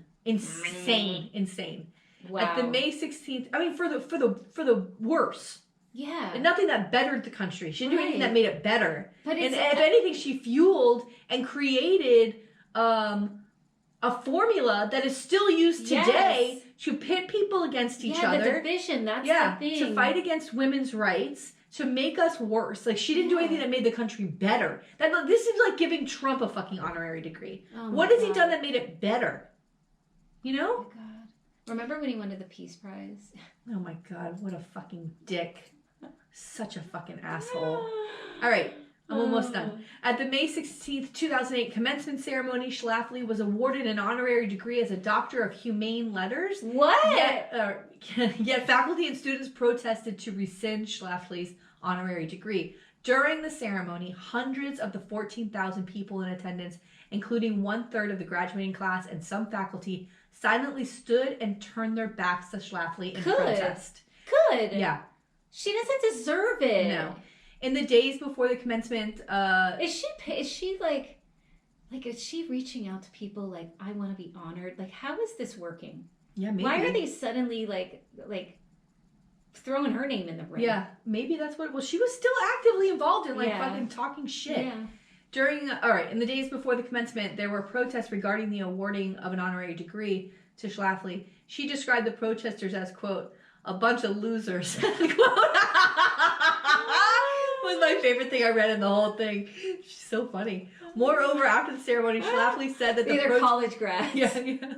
Wow. At the May 16th, I mean, for the worse. Yeah. And nothing that bettered the country. She didn't do anything that made it better. But and if anything, she fueled and created a formula that is still used today to pit people against each other. Yeah, the division, that's the thing. To fight against women's rights, to make us worse. Like, she didn't do anything that made the country better. This is like giving Trump a fucking honorary degree. Oh what has he done that made it better? You know? Oh my God. Remember when he won the Peace Prize? Oh my God, what a fucking dick. Such a fucking asshole. All right. I'm almost done. At the May 16th, 2008 commencement ceremony, Schlafly was awarded an honorary degree as a Doctor of Humane Letters. What? Yet faculty and students protested to rescind Schlafly's honorary degree. During the ceremony, hundreds of the 14,000 people in attendance, including 1/3 of the graduating class and some faculty, silently stood and turned their backs to Schlafly in protest. Good. Yeah. She doesn't deserve it. No. In the days before the commencement, is she reaching out to people like, I want to be honored? Like, how is this working? Yeah, maybe. Why are they suddenly like throwing her name in the ring? Yeah, maybe that's what. Well, she was still actively involved in fucking talking shit. Yeah. In the days before the commencement, there were protests regarding the awarding of an honorary degree to Schlafly. She described the protesters as, quote, a bunch of losers, quote. Was my favorite thing I read in the whole thing. She's so funny. Moreover, after the ceremony, Schlafly said that they're college grads. Yeah.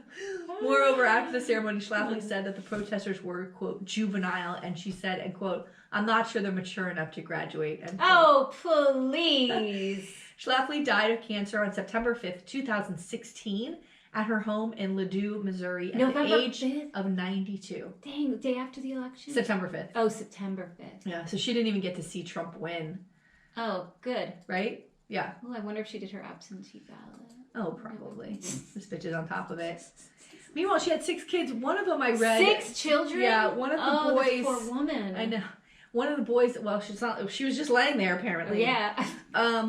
Moreover, after the ceremony, Schlafly said that the protesters were, quote, juvenile, and she said, and quote, I'm not sure they're mature enough to graduate. End quote. Oh, please. Schlafly died of cancer on September 5th, 2016. At her home in Ladue, Missouri, at the age of 92. Dang, the day after the election? September 5th. Oh, September 5th. Yeah, so she didn't even get to see Trump win. Oh, good. Right? Yeah. Oh, I wonder if she did her absentee ballot. Oh, probably. This bitch is on top of it. Meanwhile, she had 6 kids. One of them I read. 6 children? Yeah, one of the boys. This poor woman. I know. One of the boys, well, she was just laying there apparently. Yeah.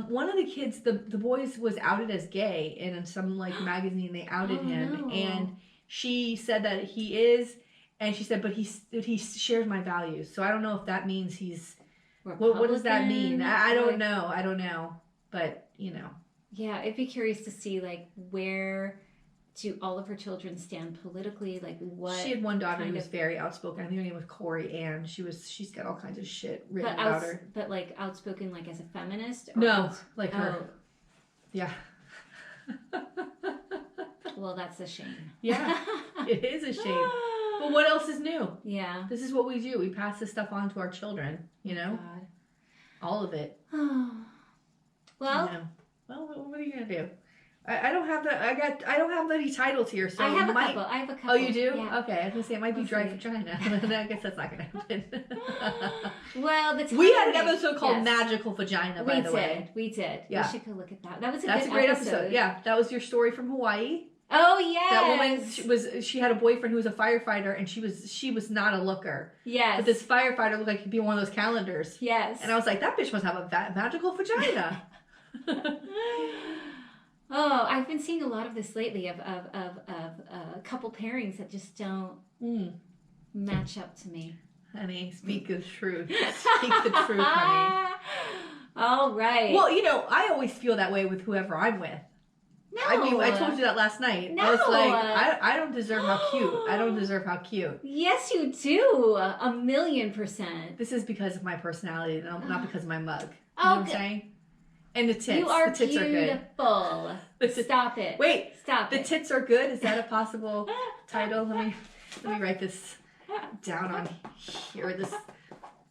One of the kids, the boys was outed as gay in some magazine. They outed him, and she said that he is, and she said, but he shares my values. So I don't know if that means he's. What does that mean? I don't know. But you know. Yeah, I'd be curious to see where do all of her children stand politically? Like what? She had one daughter who was very outspoken. I think her name was Corey Ann. She's got all kinds of shit written about her. But outspoken as a feminist? No, her. Yeah. Well, that's a shame. Yeah, it is a shame. But what else is new? Yeah. This is what we do. We pass this stuff on to our children, you know? God. All of it. Well. You know. Well, what are you going to do? I don't have that. I don't have any titles here, so I have a couple. Oh, you do? Yeah. Okay, I was gonna say it might be dry vagina. I guess that's not gonna happen. Well, we had an episode called Magical Vagina, by the way. We did. Yeah. We should go look at that. That was a That's good a great episode. Yeah, that was your story from Hawaii. Oh yes. That woman she had a boyfriend who was a firefighter, and she was not a looker. Yes. But this firefighter looked like he'd be one of those calendars. Yes. And I was like, that bitch must have a magical vagina. Oh, I've been seeing a lot of this lately of couple pairings that just don't match up to me. Honey, speak the truth. Speak the truth, honey. All right. Well, you know, I always feel that way with whoever I'm with. No. I mean, I told you that last night. No. I was like, I don't deserve how cute. I don't deserve how cute. Yes, you do. 1,000,000%. This is because of my personality, not because of my mug. You Oh, know what I'm saying? And the tits. You are the tits beautiful. are good. Stop it. Wait. Stop the it. tits are good? Is that a possible title? Let me write this down on here. This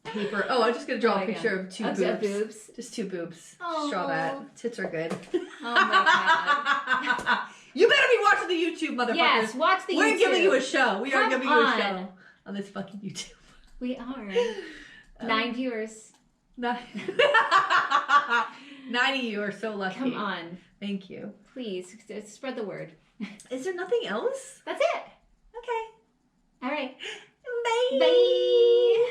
paper. Oh, I'm just going to draw a picture of two boobs. Just two boobs. Oh. Just draw that. Tits are good. Oh my God. You better be watching the YouTube, motherfuckers. Yes, watch the YouTube. We're giving you a show. We are giving you a show on. on this fucking YouTube. We are. 9 viewers. 90 of you are so lucky. Come on. Thank you. Please, spread the word. Is there nothing else? That's it. Okay. All right. Bye. Bye.